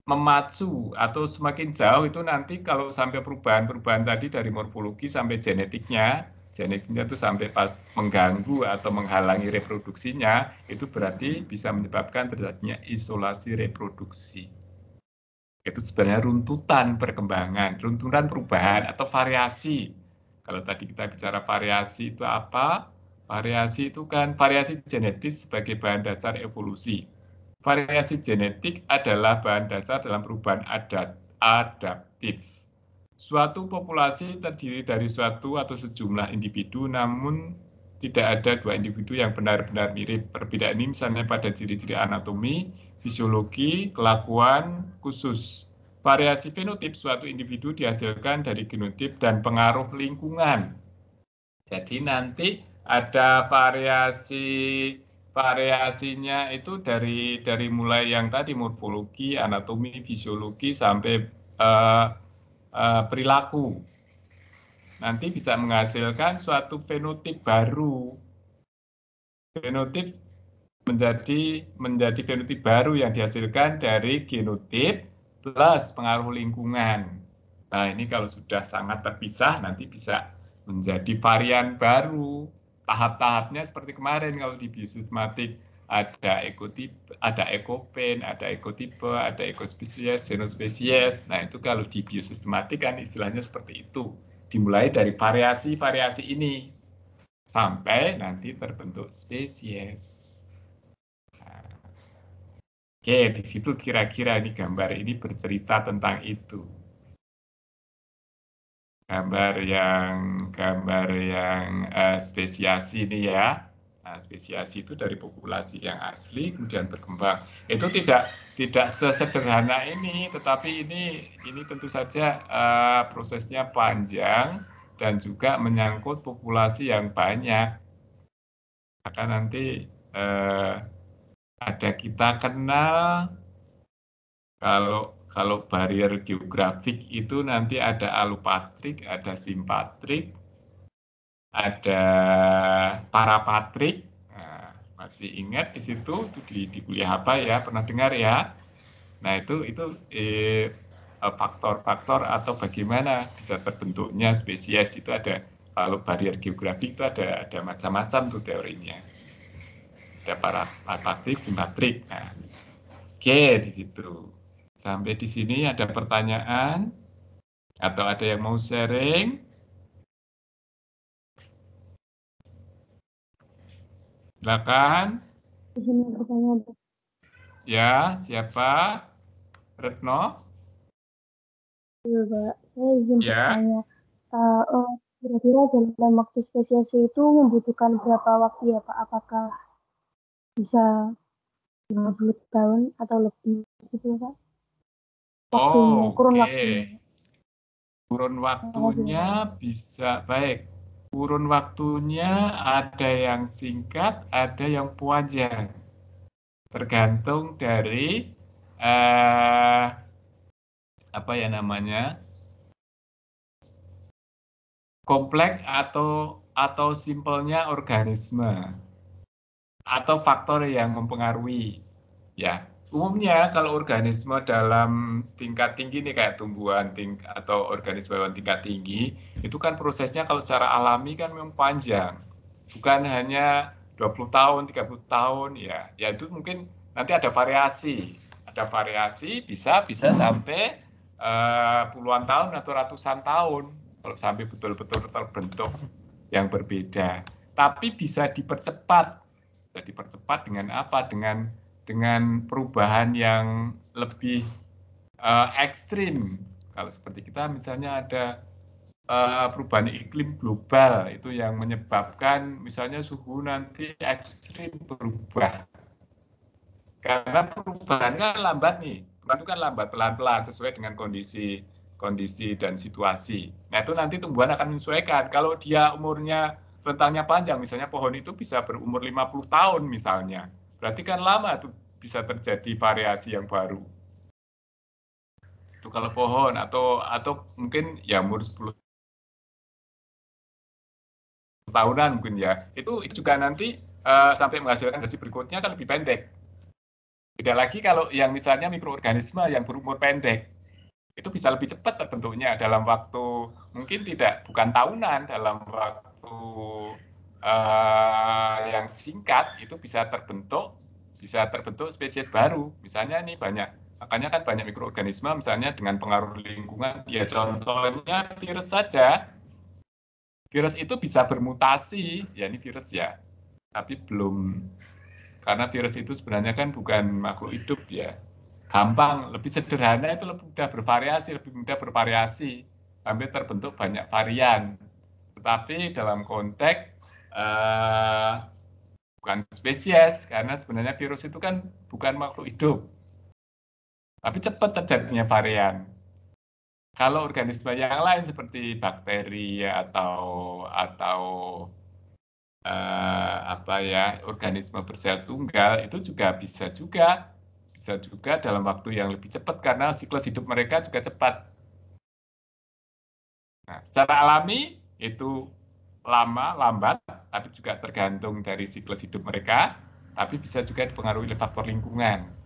memacu atau semakin jauh itu nanti kalau sampai perubahan tadi dari morfologi sampai genetiknya itu sampai pas mengganggu atau menghalangi reproduksinya, itu berarti bisa menyebabkan terjadinya isolasi reproduksi. Itu sebenarnya runtutan perkembangan, runtutan perubahan atau variasi. Kalau tadi kita bicara variasi itu apa? Variasi itu kan variasi genetis sebagai bahan dasar evolusi. Variasi genetik adalah bahan dasar dalam perubahan adaptif. Suatu populasi terdiri dari suatu atau sejumlah individu, namun tidak ada dua individu yang benar-benar mirip. Perbedaan ini misalnya pada ciri-ciri anatomi, fisiologi, kelakuan khusus. Variasi fenotip suatu individu dihasilkan dari genotip dan pengaruh lingkungan. Jadi nanti ada variasinya itu dari mulai yang tadi morfologi, anatomi, fisiologi sampai perilaku. Nanti bisa menghasilkan suatu fenotip baru. Fenotip menjadi fenotip baru yang dihasilkan dari genotip plus pengaruh lingkungan. Nah, ini kalau sudah sangat terpisah nanti bisa menjadi varian baru. Tahap-tahapnya seperti kemarin kalau di biosistematik ada ekotipe, ada ekopen, ada ekotipe, ada ekospesies, xenospesies. Nah, itu kalau di biosistematik kan istilahnya seperti itu. Dimulai dari variasi-variasi ini sampai nanti terbentuk spesies. Nah, oke, di situ kira-kira ini gambar ini bercerita tentang itu. Gambar yang spesiasi ini ya. Nah, spesiasi itu dari populasi yang asli kemudian berkembang. Itu tidak sesederhana ini, tetapi ini tentu saja prosesnya panjang dan juga menyangkut populasi yang banyak. Maka nanti ada kita kenal kalau barier geografik itu nanti ada alopatrik, ada simpatrik, ada parapatrik. Nah, masih ingat di situ di kuliah apa ya? Pernah dengar ya? Nah, itu faktor-faktor atau bagaimana bisa terbentuknya spesies itu ada. Kalau barier geografik itu ada macam-macam tuh teorinya. Ada parapatrik, simpatrik. Nah, oke di situ. Sampai di sini ada pertanyaan atau ada yang mau sharing? Silakan. Izin bertanya. Ya, siapa? Retno? Iya, Pak. Saya izin Ya. bertanya. Kira-kira dalam waktu spesiasi itu membutuhkan berapa waktu ya, Pak? Apakah bisa 50 tahun atau lebih gitu, Pak? Waktunya, kurun waktunya. Kurun waktunya bisa baik. Kurun waktunya ada yang singkat, ada yang panjang. Tergantung dari apa ya namanya, kompleks atau simpelnya organisme atau faktor yang mempengaruhi. Ya, umumnya kalau organisme dalam tingkat tinggi nih kayak tumbuhan atau organisme hewan tingkat tinggi, itu kan prosesnya kalau secara alami kan memang panjang. Bukan hanya 20 tahun, 30 tahun ya. Ya itu mungkin nanti ada variasi. Ada variasi bisa sampai puluhan tahun atau ratusan tahun kalau sampai betul-betul terbentuk yang berbeda. Tapi bisa dipercepat. Bisa dipercepat dengan apa? Dengan perubahan yang lebih ekstrim. Kalau seperti kita misalnya ada perubahan iklim global itu yang menyebabkan misalnya suhu nanti ekstrim berubah. Karena perubahannya lambat nih, itu kan lambat pelan-pelan sesuai dengan kondisi dan situasi. Nah itu nanti tumbuhan akan menyesuaikan. Kalau dia umurnya rentangnya panjang, misalnya pohon itu bisa berumur 50 tahun misalnya, berarti kan lama tuh bisa terjadi variasi yang baru. Itu kalau pohon atau mungkin ya umur 10 tahunan mungkin ya. Itu juga nanti sampai menghasilkan hasil berikutnya kan lebih pendek. Beda lagi kalau yang misalnya mikroorganisme yang berumur pendek, itu bisa lebih cepat terbentuknya dalam waktu mungkin bukan tahunan, dalam waktu yang singkat itu bisa terbentuk spesies baru. Misalnya ini makanya kan banyak mikroorganisme misalnya dengan pengaruh lingkungan, ya contohnya virus saja. Virus itu bisa bermutasi, ya ini virus ya, tapi belum, karena virus itu sebenarnya kan bukan makhluk hidup ya. Gampang, lebih sederhana itu lebih mudah bervariasi, sampai terbentuk banyak varian. Tetapi dalam konteks bukan spesies, karena sebenarnya virus itu kan bukan makhluk hidup. Tapi cepat terjadinya varian. Kalau organisme yang lain seperti bakteri atau organisme bersel tunggal itu juga bisa juga dalam waktu yang lebih cepat karena siklus hidup mereka juga cepat. Nah, secara alami itu lambat, tapi juga tergantung dari siklus hidup mereka, tapi bisa juga dipengaruhi oleh faktor lingkungan.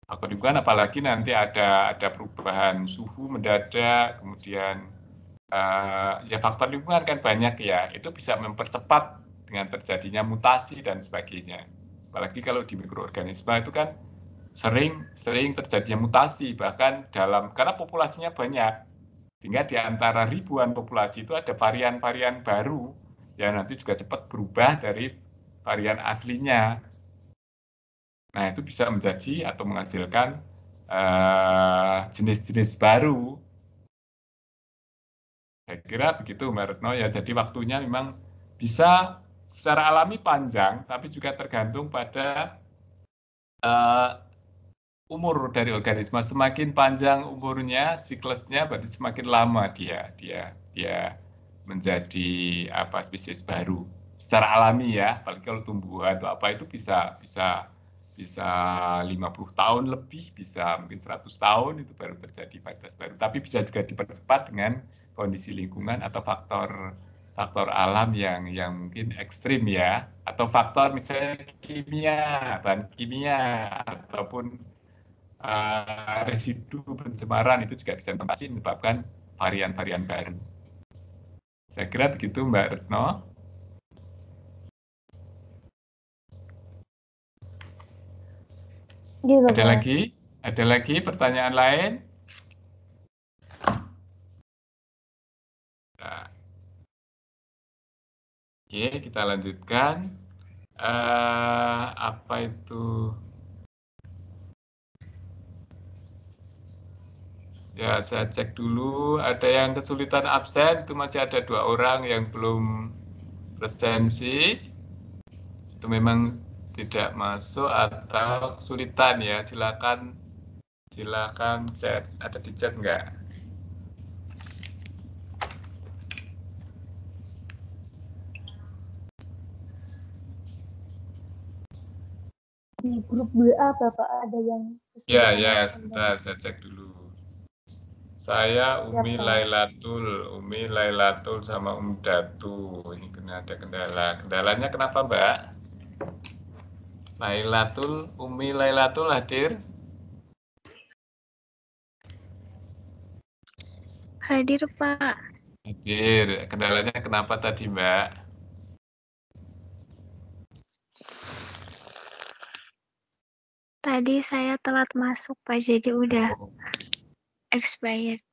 Faktor lingkungan apalagi nanti ada perubahan suhu mendadak, kemudian ya faktor lingkungan kan banyak ya, itu bisa mempercepat dengan terjadinya mutasi dan sebagainya. Apalagi kalau di mikroorganisme itu kan sering terjadinya mutasi, bahkan karena populasinya banyak, sehingga di antara ribuan populasi itu ada varian-varian baru yang nanti juga cepat berubah dari varian aslinya. Nah, itu bisa menjadi atau menghasilkan jenis-jenis baru. Saya kira begitu Mbak Retno ya. Jadi waktunya memang bisa secara alami panjang, tapi juga tergantung pada umur dari organisme. Semakin panjang umurnya, siklusnya, berarti semakin lama dia menjadi spesies baru. Secara alami ya, apalagi kalau tumbuhan atau apa itu bisa 50 tahun lebih, bisa mungkin 100 tahun itu baru terjadi varietas baru. Tapi bisa juga dipercepat dengan kondisi lingkungan atau faktor alam yang mungkin ekstrim ya, atau faktor misalnya bahan kimia ataupun residu pencemaran itu juga bisa menyebabkan varian-varian baru. Saya kira begitu Mbak Retno. Ada lagi pertanyaan lain? Nah. Oke, kita lanjutkan. Apa itu? Ya, saya cek dulu. Ada yang kesulitan absen, itu masih ada 2 orang yang belum presensi. Itu memang tidak masuk atau kesulitan ya. Silakan chat. Ada di chat nggak? Di grup WA Bapak ada yang Ya, sebentar saya cek dulu. Saya Umi Lailatul sama Datu. Ini ada kendala. Kendalanya kenapa, Mbak? Umi Lailatul hadir? Hadir, Pak. Hadir. Kendalanya kenapa tadi, Mbak? Tadi saya telat masuk, Pak, jadi udah expired.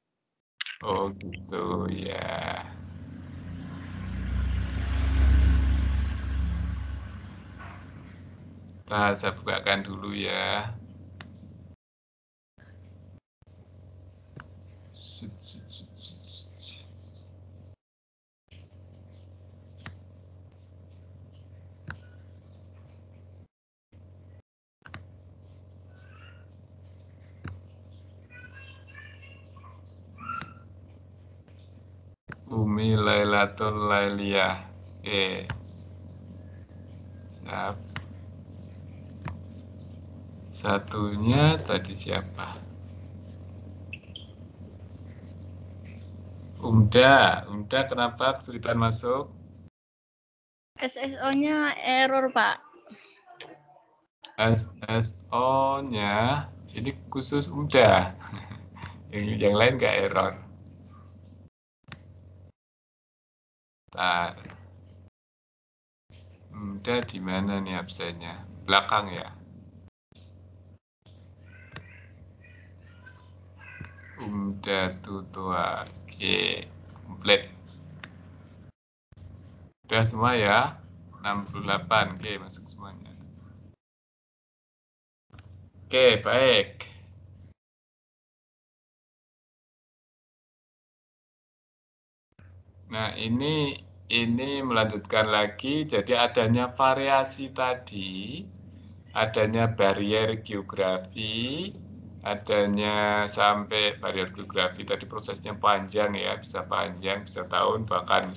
Oh gitu ya. Saya bukakan dulu ya. Umi Lailatul Lailiyah. Oke. Siap. Satunya tadi siapa? Umda kenapa kesulitan masuk? SSO-nya error, Pak. SSO-nya ini khusus Umda. Yang lain nggak error. Bentar. Umda di mana nih absennya? Belakang ya? Umda tutua. Oke, komplit. Udah semua ya? 68. Oke, masuk semuanya. Oke, baik. Nah, ini melanjutkan lagi. Jadi adanya variasi tadi, adanya barrier geografi, adanya sampai barrier geografi tadi prosesnya panjang ya, bisa panjang, bisa tahun, bahkan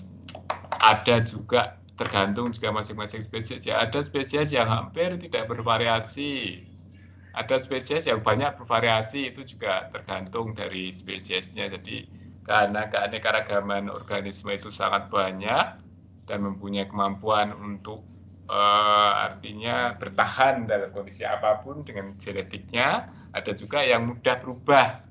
ada juga tergantung juga masing-masing spesies ya. Ada spesies yang hampir tidak bervariasi, ada spesies yang banyak bervariasi, itu juga tergantung dari spesiesnya. Jadi karena keanekaragaman organisme itu sangat banyak dan mempunyai kemampuan untuk artinya bertahan dalam kondisi apapun dengan genetiknya, ada juga yang mudah berubah.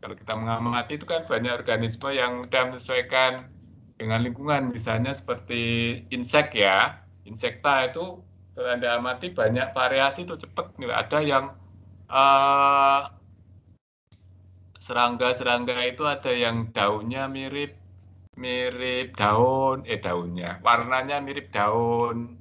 Kalau kita mengamati itu kan banyak organisme yang mudah menyesuaikan dengan lingkungan, misalnya seperti insek ya. Insekta itu kalau Anda amati banyak variasi itu cepat. Ada yang serangga itu ada yang daunnya mirip daun, warnanya mirip daun,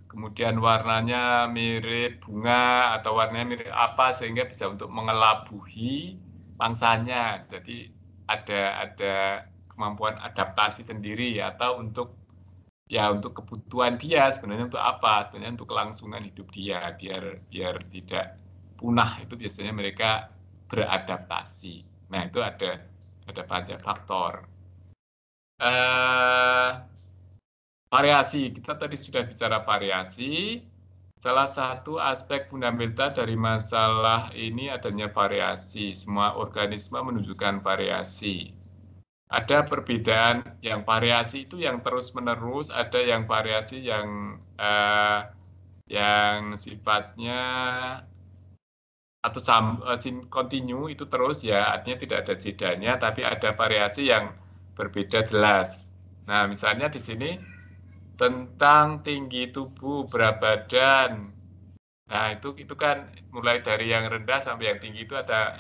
kemudian warnanya mirip bunga atau warnanya mirip apa sehingga bisa untuk mengelabuhi mangsanya. Jadi ada kemampuan adaptasi sendiri atau untuk kebutuhan dia sebenarnya untuk apa? Sebenarnya untuk kelangsungan hidup dia biar tidak punah. Itu biasanya mereka beradaptasi. Nah, itu ada banyak faktor. Variasi, kita tadi sudah bicara variasi. Salah satu aspek fundamental dari masalah ini adanya variasi. Semua organisme menunjukkan variasi. Ada perbedaan yang variasi itu yang terus-menerus, ada yang variasi yang sifatnya atau continue itu terus ya, artinya tidak ada jedanya, tapi ada variasi yang berbeda jelas. Nah, misalnya di sini tentang tinggi tubuh, berat badan. Nah, itu kan mulai dari yang rendah sampai yang tinggi itu ada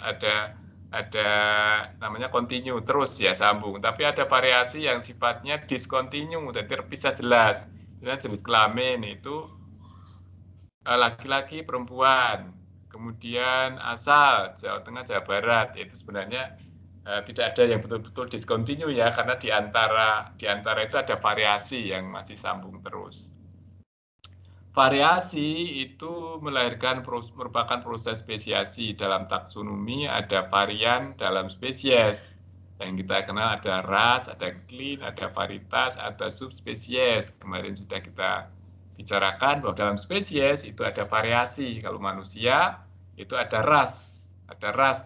namanya continue terus ya, sambung. Tapi ada variasi yang sifatnya discontinue dan terpisah jelas. Misalnya jenis kelamin itu laki-laki, perempuan, kemudian asal Jawa Tengah, Jawa Barat, itu sebenarnya tidak ada yang betul-betul discontinue ya, karena di antara itu ada variasi yang masih sambung terus. Variasi itu merupakan proses spesiasi. Dalam taksonomi ada varian dalam spesies. Yang kita kenal ada ras, ada klin, ada varietas, ada subspesies. Kemarin sudah kita bicarakan bahwa dalam spesies itu ada variasi. Kalau manusia itu ada ras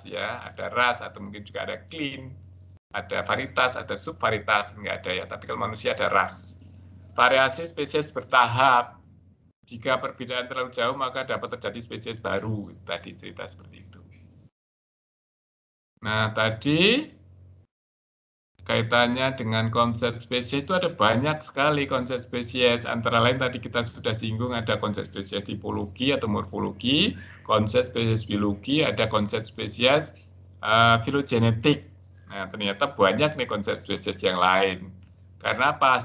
ya, ada ras atau mungkin juga ada klin, ada varietas, ada subvarietas, enggak ada ya. Tapi kalau manusia ada ras. Variasi spesies bertahap. Jika perbedaan terlalu jauh, maka dapat terjadi spesies baru. Tadi cerita seperti itu. Nah, tadi kaitannya dengan konsep spesies itu ada banyak sekali konsep spesies. Antara lain tadi kita sudah singgung ada konsep spesies tipologi atau morfologi, konsep spesies biologi, ada konsep spesies filogenetik. Nah, ternyata banyak nih konsep spesies yang lain. Karena apa?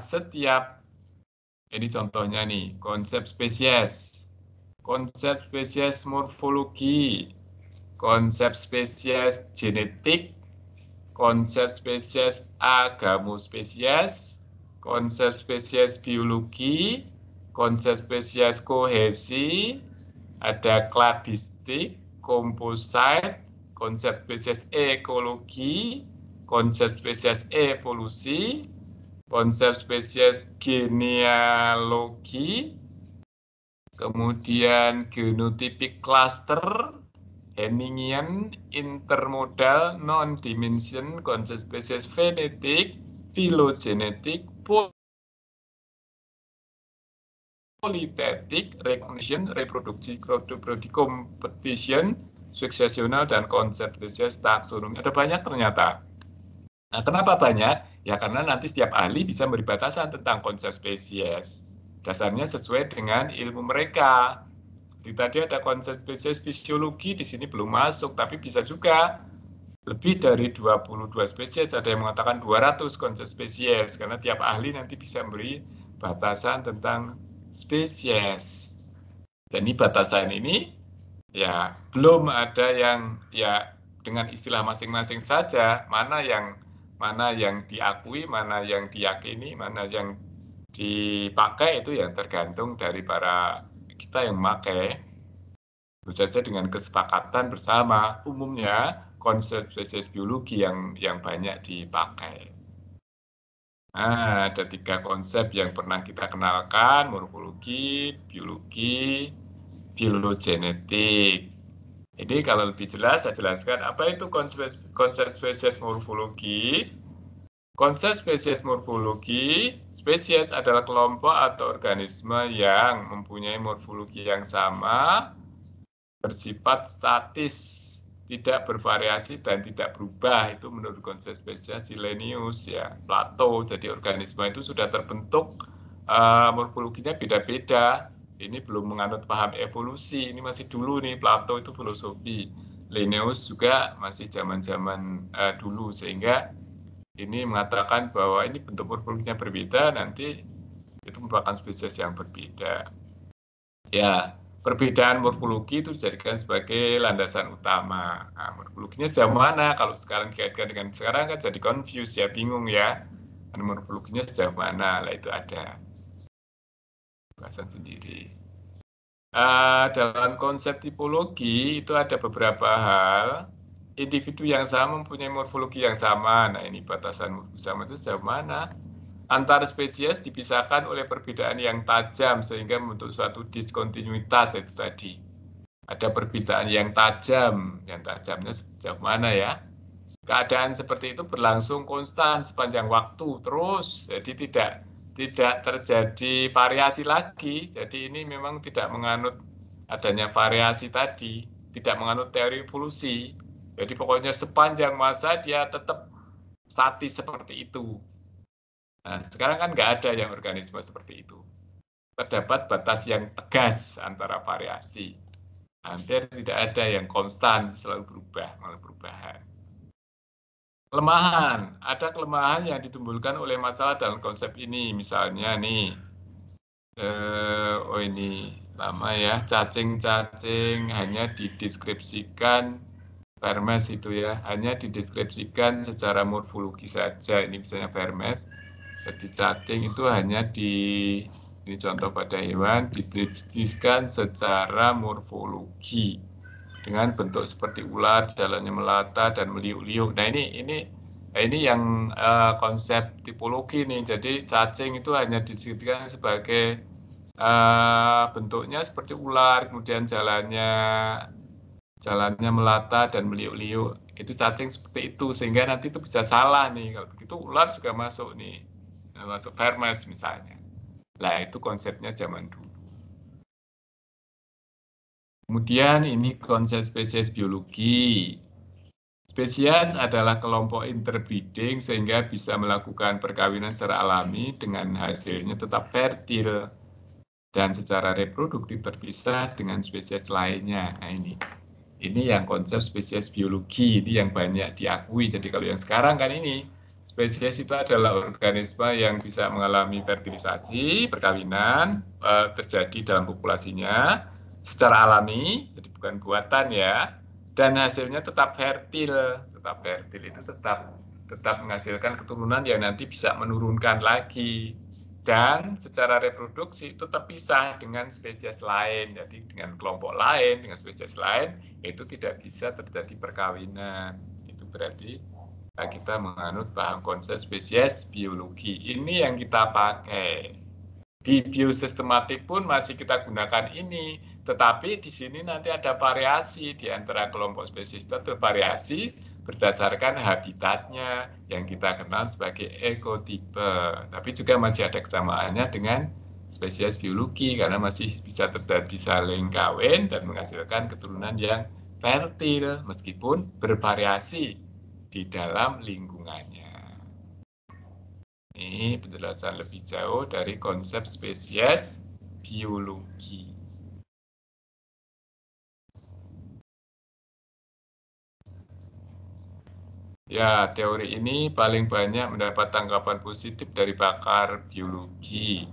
Ini contohnya nih, konsep spesies morfologi, konsep spesies genetik, konsep spesies agamospesies, konsep spesies biologi, konsep spesies kohesi, ada kladistik, komposit, konsep spesies ekologi, konsep spesies evolusi, konsep spesies genealogi, kemudian genotipik cluster, Henningian, intermodal, non-dimension, konsep spesies fenetik, filogenetik, politetik, recognition, reproduksi, competition, suksesional, dan konsep spesies taksonomi. Ada banyak ternyata. Nah, kenapa banyak? Ya karena nanti setiap ahli bisa memberi batasan tentang konsep spesies. Dasarnya sesuai dengan ilmu mereka. Tadi ada konsep spesies fisiologi, di sini belum masuk, tapi bisa juga lebih dari 22 spesies, ada yang mengatakan 200 konsep spesies, karena tiap ahli nanti bisa memberi batasan tentang spesies. Dan ini batasan ini ya belum ada yang ya dengan istilah masing-masing saja, mana yang diakui, mana yang diyakini, mana yang dipakai itu yang tergantung dari para kita yang memakai. Tentu saja dengan kesepakatan bersama, umumnya konsep spesies biologi yang banyak dipakai. Nah, ada 3 konsep yang pernah kita kenalkan, morfologi, biologi, filogenetik. Ini kalau lebih jelas saya jelaskan apa itu konsep spesies morfologi. Konsep spesies morfologi, spesies adalah kelompok atau organisme yang mempunyai morfologi yang sama, bersifat statis, tidak bervariasi dan tidak berubah. Itu menurut konsep spesies Linnaeus ya, Plato. Jadi organisme itu sudah terbentuk, morfologinya beda-beda. Ini belum menganut paham evolusi, ini masih dulu nih, Plato itu filosofi. Linnaeus juga masih zaman-zaman dulu, sehingga ini mengatakan bahwa ini bentuk morfologinya berbeda, nanti itu merupakan spesies yang berbeda. Ya, perbedaan morfologi itu dijadikan sebagai landasan utama. Nah, morfologinya sejauh mana? Kalau sekarang dikaitkan dengan sekarang kan jadi confused ya, bingung ya. Morfologinya sejauh mana? Lah itu ada bahasan sendiri. Dalam konsep tipologi itu ada beberapa hal. Individu yang sama mempunyai morfologi yang sama. Nah, ini batasan morfologi sama itu sejauh mana? Antar spesies dipisahkan oleh perbedaan yang tajam sehingga membentuk suatu diskontinuitas itu tadi. Ada perbedaan yang tajamnya sejauh mana ya? Keadaan seperti itu berlangsung konstan sepanjang waktu terus, jadi tidak terjadi variasi lagi. Jadi ini memang tidak menganut adanya variasi tadi, tidak menganut teori evolusi. Jadi pokoknya sepanjang masa dia tetap statis seperti itu. Nah, sekarang kan nggak ada yang organisme seperti itu. Terdapat batas yang tegas antara variasi. Hampir tidak ada yang konstan, selalu berubah, malah perubahan. Kelemahan, ada kelemahan yang ditimbulkan oleh masalah dalam konsep ini. Misalnya nih, ini lama ya, cacing-cacing hanya dideskripsikan Vermes itu ya, hanya dideskripsikan secara morfologi saja. Ini misalnya Vermes, jadi cacing itu hanya ini contoh pada hewan, dideskripsikan secara morfologi dengan bentuk seperti ular, jalannya melata dan meliuk-liuk. Nah ini yang konsep tipologi nih. Jadi cacing itu hanya dideskripsikan sebagai bentuknya seperti ular, kemudian jalannya melata dan meliuk-liuk. Itu cacing seperti itu, sehingga nanti itu bisa salah nih. Kalau begitu ular juga masuk nih, masuk Vermes misalnya. Nah itu konsepnya zaman dulu. Kemudian ini konsep spesies biologi. Spesies adalah kelompok interbreeding sehingga bisa melakukan perkawinan secara alami dengan hasilnya tetap fertil dan secara reproduktif terpisah dengan spesies lainnya. Nah ini yang konsep spesies biologi, ini yang banyak diakui. Jadi kalau yang sekarang kan ini, spesies itu adalah organisme yang bisa mengalami fertilisasi, perkawinan, terjadi dalam populasinya secara alami, jadi bukan buatan ya, dan hasilnya tetap fertil itu tetap menghasilkan keturunan yang nanti bisa menurunkan lagi. Dan secara reproduksi itu terpisah dengan spesies lain, jadi dengan kelompok lain, dengan spesies lain, itu tidak bisa terjadi perkawinan. Itu berarti kita menganut paham konsep spesies biologi. Ini yang kita pakai. Di biosistematik pun masih kita gunakan ini, tetapi di sini nanti ada variasi di antara kelompok spesies itu ada variasi berdasarkan habitatnya yang kita kenal sebagai ekotipe. Tapi juga masih ada kesamaannya dengan spesies biologi karena masih bisa terjadi saling kawin dan menghasilkan keturunan yang fertil meskipun bervariasi di dalam lingkungannya. Ini penjelasan lebih jauh dari konsep spesies biologi. Ya, teori ini paling banyak mendapat tanggapan positif dari pakar biologi.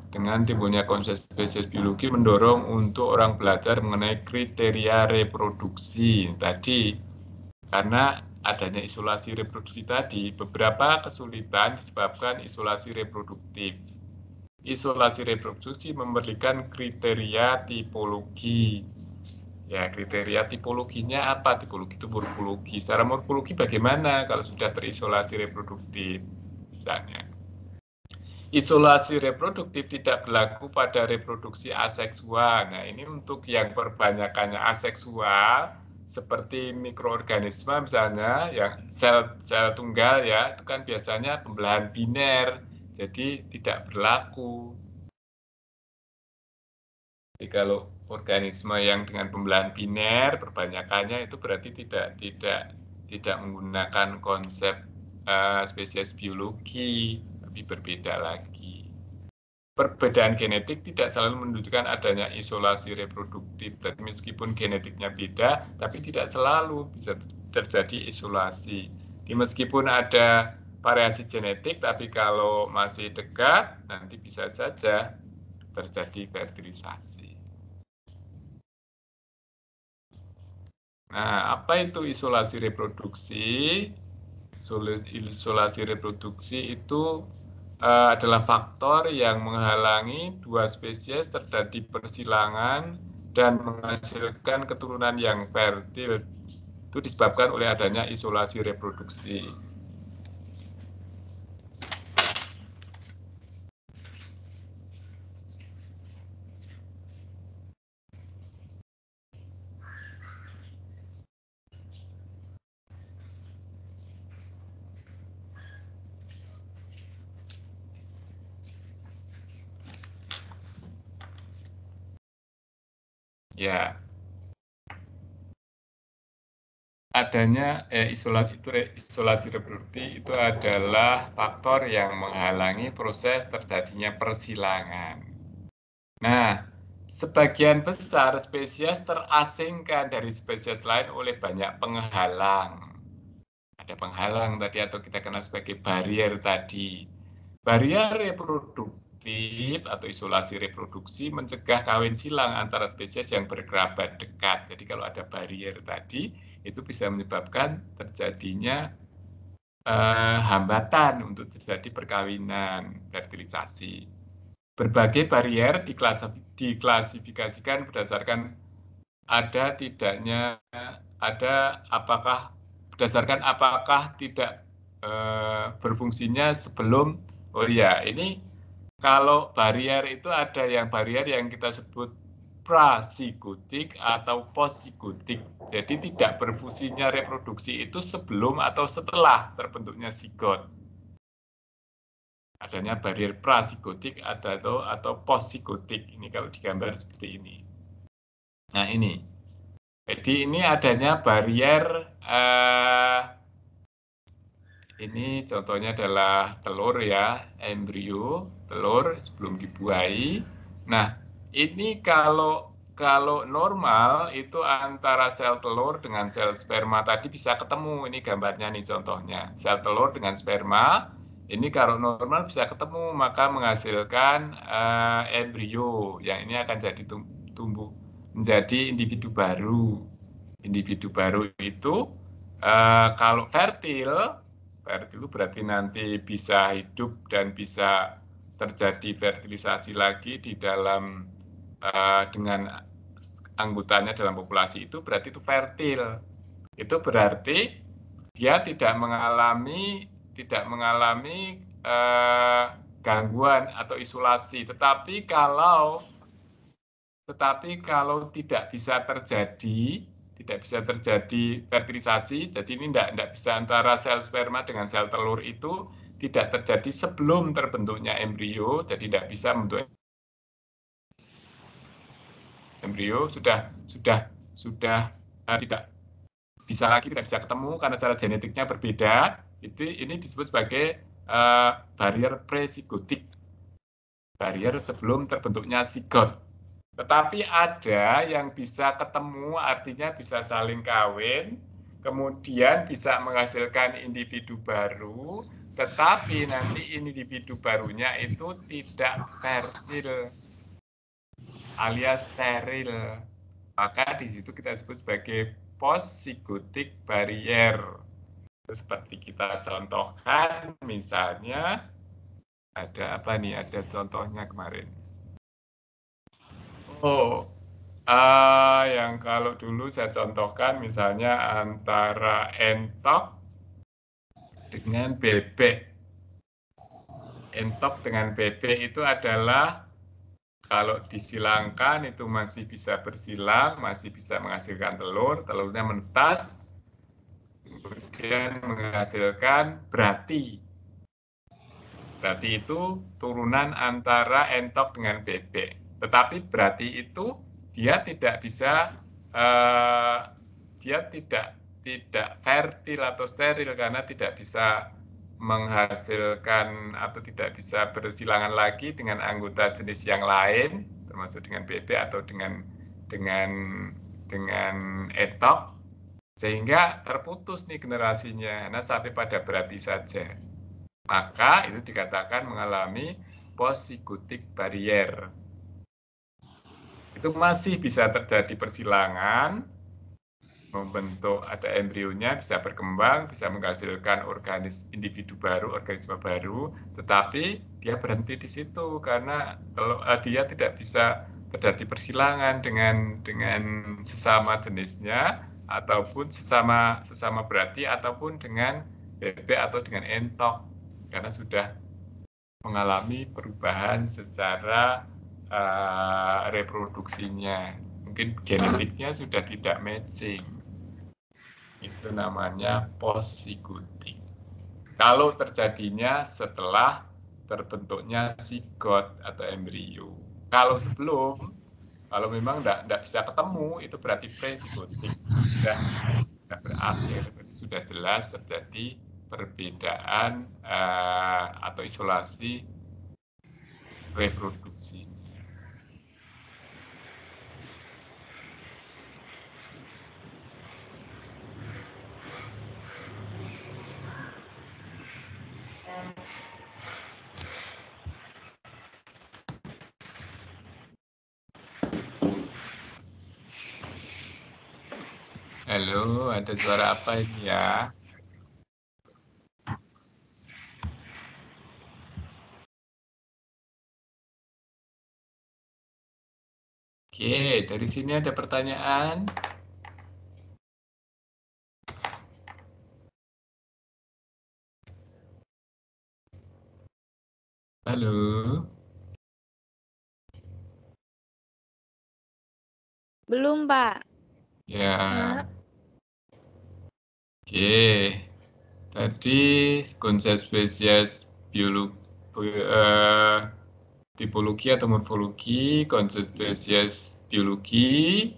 Dengan timbulnya konsep spesies biologi mendorong untuk orang belajar mengenai kriteria reproduksi tadi. Karena adanya isolasi reproduksi tadi, beberapa kesulitan disebabkan isolasi reproduktif. Isolasi reproduksi memerlukan kriteria tipologi. Ya, kriteria tipologinya apa? Tipologi itu morfologi. Secara morfologi bagaimana kalau sudah terisolasi reproduktif? Misalnya, isolasi reproduktif tidak berlaku pada reproduksi aseksual. Nah, ini untuk yang perbanyakannya aseksual, seperti mikroorganisme misalnya, yang sel tunggal ya, itu kan biasanya pembelahan biner, jadi tidak berlaku. Jadi kalau organisme yang dengan pembelahan biner perbanyakannya itu berarti tidak menggunakan konsep spesies biologi, tapi berbeda lagi. Perbedaan genetik tidak selalu menunjukkan adanya isolasi reproduktif. Dan meskipun genetiknya beda, tapi tidak selalu bisa terjadi isolasi. Meskipun ada variasi genetik, tapi kalau masih dekat, nanti bisa saja terjadi fertilisasi. Nah, apa itu isolasi reproduksi? Isolasi reproduksi itu adalah faktor yang menghalangi dua spesies terjadi persilangan dan menghasilkan keturunan yang fertil. Itu disebabkan oleh adanya isolasi reproduksi. Ya, adanya isolasi reproduktif itu adalah faktor yang menghalangi proses terjadinya persilangan. Nah, sebagian besar spesies terasingkan dari spesies lain oleh banyak penghalang. Ada penghalang tadi atau kita kenal sebagai barrier tadi. Barrier psikotip atau isolasi reproduksi mencegah kawin silang antara spesies yang berkerabat dekat. Jadi kalau ada barier tadi, itu bisa menyebabkan terjadinya hambatan untuk terjadi perkawinan, fertilisasi. Berbagai barier diklasifikasikan berdasarkan berdasarkan apakah tidak berfungsinya sebelum. Oh iya, ini kalau barier itu ada yang barier yang kita sebut prasigotik atau postzigotik. Jadi tidak berfungsinya reproduksi itu sebelum atau setelah terbentuknya zigot. Adanya barier prasigotik atau postzigotik. Ini kalau digambar seperti ini. Nah ini. Jadi ini adanya barier ini contohnya adalah telur ya, embrio, telur sebelum dibuahi. Nah, ini kalau normal itu antara sel telur dengan sel sperma tadi bisa ketemu. Ini gambarnya nih contohnya. Sel telur dengan sperma, ini kalau normal bisa ketemu, maka menghasilkan embrio. Yang ini akan jadi tumbuh menjadi individu baru. Individu baru itu kalau fertil itu berarti nanti bisa hidup dan bisa terjadi fertilisasi lagi di dalam dengan anggotanya dalam populasi itu, berarti itu fertil. Itu berarti dia tidak mengalami gangguan atau isolasi. Tetapi kalau tidak bisa terjadi fertilisasi, jadi ini tidak bisa antara sel sperma dengan sel telur itu tidak terjadi sebelum terbentuknya embrio, jadi tidak bisa membentuk embrio, sudah tidak bisa lagi, tidak bisa ketemu karena cara genetiknya berbeda. Ini disebut sebagai barier presigotik, barier sebelum terbentuknya zigot. Tetapi ada yang bisa ketemu, artinya bisa saling kawin, kemudian bisa menghasilkan individu baru, tetapi nanti individu barunya itu tidak fertil, alias steril. Maka di situ kita sebut sebagai postzigotic barrier. Seperti kita contohkan, misalnya ada apa nih? Ada contohnya kemarin. Yang kalau dulu saya contohkan misalnya antara entok dengan bebek. Entok dengan bebek itu adalah kalau disilangkan itu masih bisa bersilang, masih bisa menghasilkan telur, telurnya menetas, kemudian menghasilkan berati. Berati itu turunan antara entok dengan bebek. Tetapi berarti itu dia tidak bisa, dia tidak fertil atau steril karena tidak bisa menghasilkan atau tidak bisa bersilangan lagi dengan anggota jenis yang lain, termasuk dengan bebek atau dengan entok, sehingga terputus nih generasinya, nah sampai pada berati saja. Maka itu dikatakan mengalami postzigotic barrier. Itu masih bisa terjadi persilangan, membentuk ada embrionya, bisa berkembang, bisa menghasilkan individu baru, organisme baru, tetapi dia berhenti di situ karena dia tidak bisa terjadi persilangan dengan sesama jenisnya ataupun sesama berarti ataupun dengan bebek atau dengan entok karena sudah mengalami perubahan secara reproduksinya, mungkin genetiknya sudah tidak matching. Itu namanya postzigotik. Kalau terjadinya setelah terbentuknya zigot atau embrio. Kalau sebelum, kalau memang tidak bisa ketemu, itu berarti prezigotik. Sudah berakhir, sudah jelas terjadi perbedaan atau isolasi reproduksi. Halo, ada suara apa ini ya? Oke, dari sini ada pertanyaan. Halo. Belum, Pak. Ya. Oke. Tadi konsep spesies tipologi atau morfologi, konsep spesies biologi,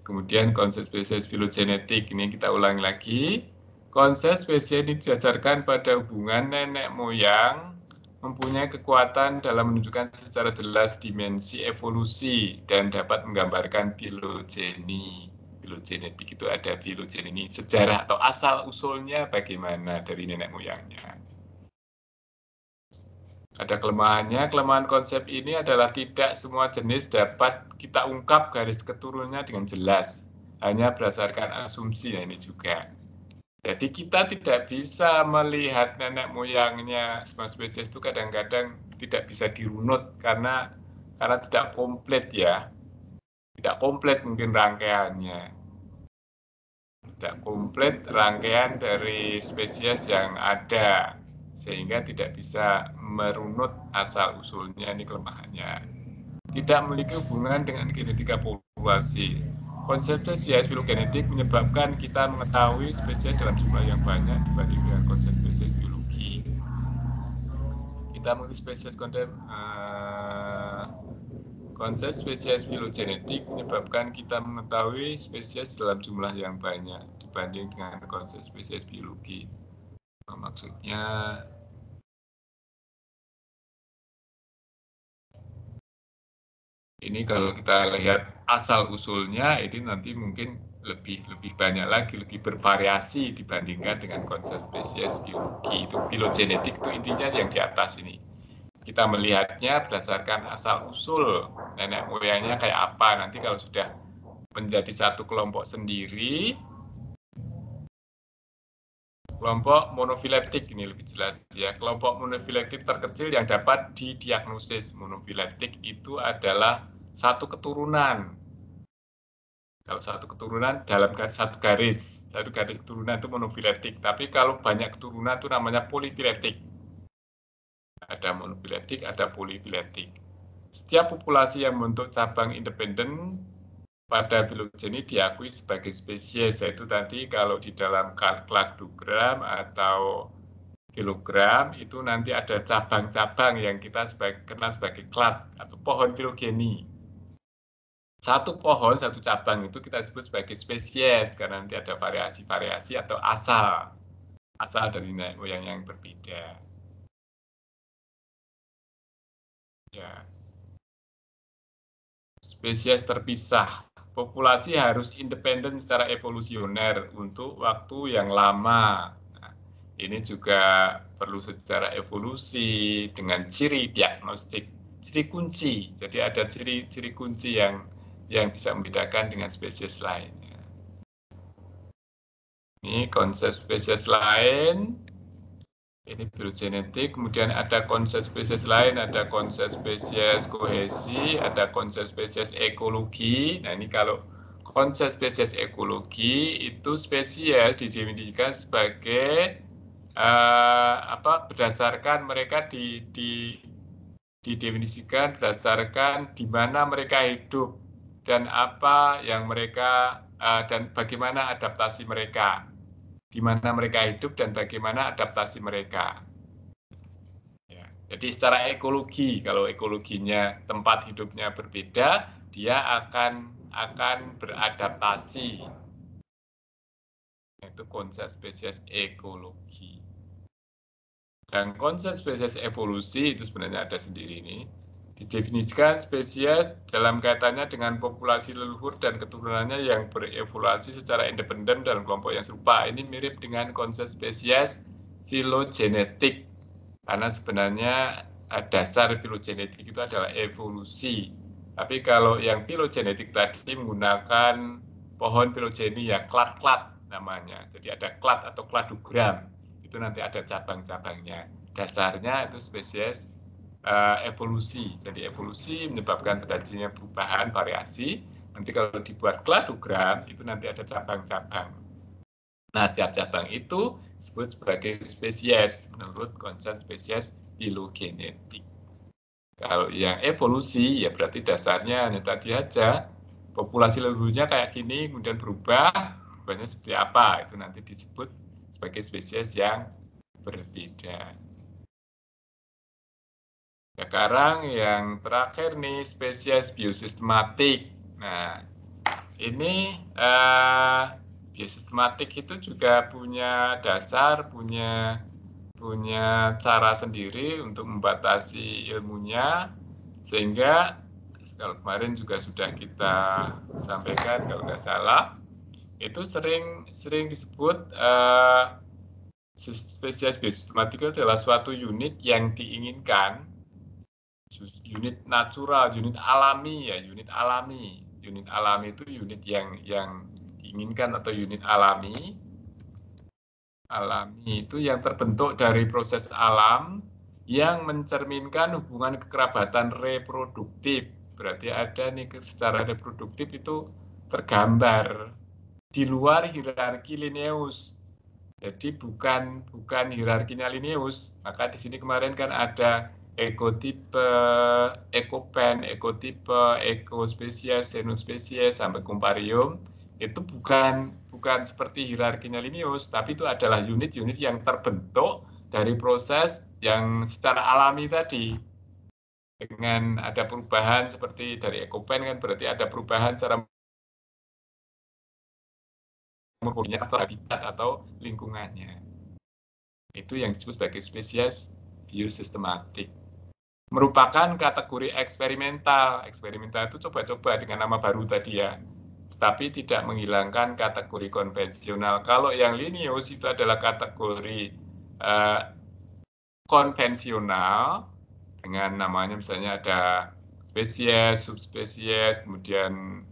kemudian konsep spesies filogenetik. Ini kita ulang lagi. Konsep spesies ini didasarkan pada hubungan nenek moyang mempunyai kekuatan dalam menunjukkan secara jelas dimensi evolusi dan dapat menggambarkan filogeni. Filogenetik itu ada filogeni, sejarah atau asal usulnya bagaimana dari nenek moyangnya. Ada kelemahannya, kelemahan konsep ini adalah tidak semua jenis dapat kita ungkap garis keturunannya dengan jelas, hanya berdasarkan asumsi. Nah, ini juga. Jadi kita tidak bisa melihat nenek moyangnya semua spesies itu kadang-kadang tidak bisa dirunut karena tidak komplit ya. Tidak komplit mungkin rangkaiannya. Tidak komplit rangkaian dari spesies yang ada, sehingga tidak bisa merunut asal-usulnya. Ini kelemahannya. Tidak memiliki hubungan dengan genetika populasi. Konsep spesies filogenetik menyebabkan kita mengetahui spesies dalam jumlah yang banyak dibanding dengan konsep spesies biologi. Kita memiliki spesies konsep spesies filogenetik menyebabkan kita mengetahui spesies dalam jumlah yang banyak dibanding dengan konsep spesies biologi. Maksudnya ini kalau kita lihat asal usulnya ini nanti mungkin lebih banyak lagi, lebih bervariasi dibandingkan dengan konsep spesies biologi. Itu filogenetik itu intinya yang di atas ini. Kita melihatnya berdasarkan asal usul nenek moyangnya kayak apa. Nanti kalau sudah menjadi satu kelompok sendiri, kelompok monofiletik ini lebih jelas ya. Kelompok monofiletik terkecil yang dapat didiagnosis. Monofiletik itu adalah satu keturunan. Kalau satu keturunan dalam satu garis keturunan itu monofiletik. Tapi kalau banyak keturunan itu namanya polifiletik. Ada monofiletik, ada polifiletik. Setiap populasi yang membentuk cabang independen pada filogeni diakui sebagai spesies, yaitu tadi kalau di dalam kladogram atau filogram itu nanti ada cabang-cabang yang kita kenal sebagai klad atau pohon filogeni. Satu pohon, satu cabang itu kita sebut sebagai spesies karena nanti ada variasi-variasi atau asal dari nenek moyang yang berbeda. Ya. Spesies terpisah. Populasi harus independen secara evolusioner untuk waktu yang lama. Nah, ini juga perlu secara evolusi dengan ciri diagnostik, ciri kunci. Jadi ada ciri kunci yang bisa membedakan dengan spesies lainnya. Ini konsep spesies lain. Ini filogenetik, kemudian ada konsep spesies lain, ada konsep spesies kohesi, ada konsep spesies ekologi. Nah ini kalau konsep spesies ekologi itu spesies didefinisikan sebagai berdasarkan mereka didefinisikan berdasarkan di mana mereka hidup dan apa yang mereka dan bagaimana adaptasi mereka. Di mana mereka hidup dan bagaimana adaptasi mereka. Ya, jadi secara ekologi, kalau ekologinya tempat hidupnya berbeda, dia akan beradaptasi. Itu konsep spesies ekologi. Dan konsep spesies evolusi itu sebenarnya ada sendiri ini. Didefinisikan spesies dalam kaitannya dengan populasi leluhur dan keturunannya yang berevolusi secara independen dalam kelompok yang serupa. Ini mirip dengan konsep spesies filogenetik. Karena sebenarnya dasar filogenetik itu adalah evolusi. Tapi kalau yang filogenetik tadi menggunakan pohon filogeni ya, klat-klat namanya. Jadi ada klat atau kladogram. Itu nanti ada cabang-cabangnya. Dasarnya itu spesies evolusi. Jadi evolusi menyebabkan terjadinya perubahan variasi. Nanti kalau dibuat kladogram itu nanti ada cabang-cabang. Nah, setiap cabang itu disebut sebagai spesies menurut konsep spesies filogenetik. Kalau yang evolusi ya berarti dasarnya hanya tadi aja, populasi leluhurnya kayak gini kemudian berubahnya seperti apa, itu nanti disebut sebagai spesies yang berbeda. Sekarang yang terakhir nih, spesies biosistematik. Nah, ini biosistematik itu juga punya dasar, punya cara sendiri untuk membatasi ilmunya, sehingga kalau kemarin juga sudah kita sampaikan kalau nggak salah, itu sering disebut spesies biosistematik itu adalah suatu unit yang diinginkan, unit natural, unit alami ya, unit alami. Unit alami itu unit yang diinginkan atau unit alami itu yang terbentuk dari proses alam yang mencerminkan hubungan kekerabatan reproduktif. Berarti ada nih secara reproduktif itu tergambar di luar hierarki Linnaeus. Jadi bukan hierarkinya Linnaeus. Maka di sini kemarin kan ada ekotipe, ekopen, ekotipe, ekospesies, xenospesies sampai komparium. Itu bukan seperti hierarkinya Linnaeus, tapi itu adalah unit-unit yang terbentuk dari proses yang secara alami tadi. Dengan ada perubahan seperti dari ekopen kan berarti ada perubahan secara morfologinya atau habitat atau lingkungannya. Itu yang disebut sebagai spesies biosistematik. Merupakan kategori eksperimental. Eksperimental itu coba-coba dengan nama baru tadi ya. Tapi tidak menghilangkan kategori konvensional. Kalau yang Linnaeus itu adalah kategori konvensional dengan namanya misalnya ada spesies, subspesies, kemudian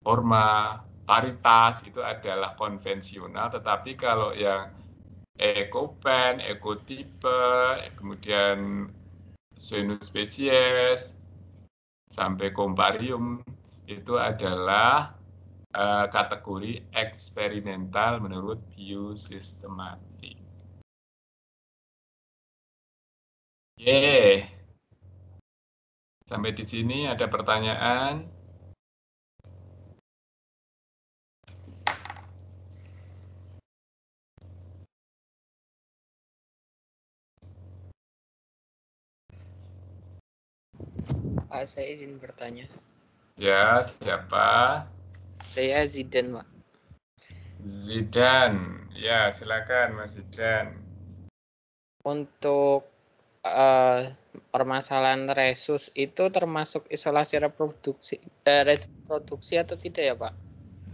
forma, paritas, itu adalah konvensional. Tetapi kalau yang ekopen, ekotipe, kemudian xenospesies, sampai komparium, itu adalah kategori eksperimental menurut biosistematik. Sampai di sini ada pertanyaan? Pak, saya izin bertanya. Ya, siapa? Saya Zidan, Pak. Zidan, ya silakan Mas Zidan. Untuk permasalahan resus itu termasuk isolasi reproduksi atau tidak ya Pak?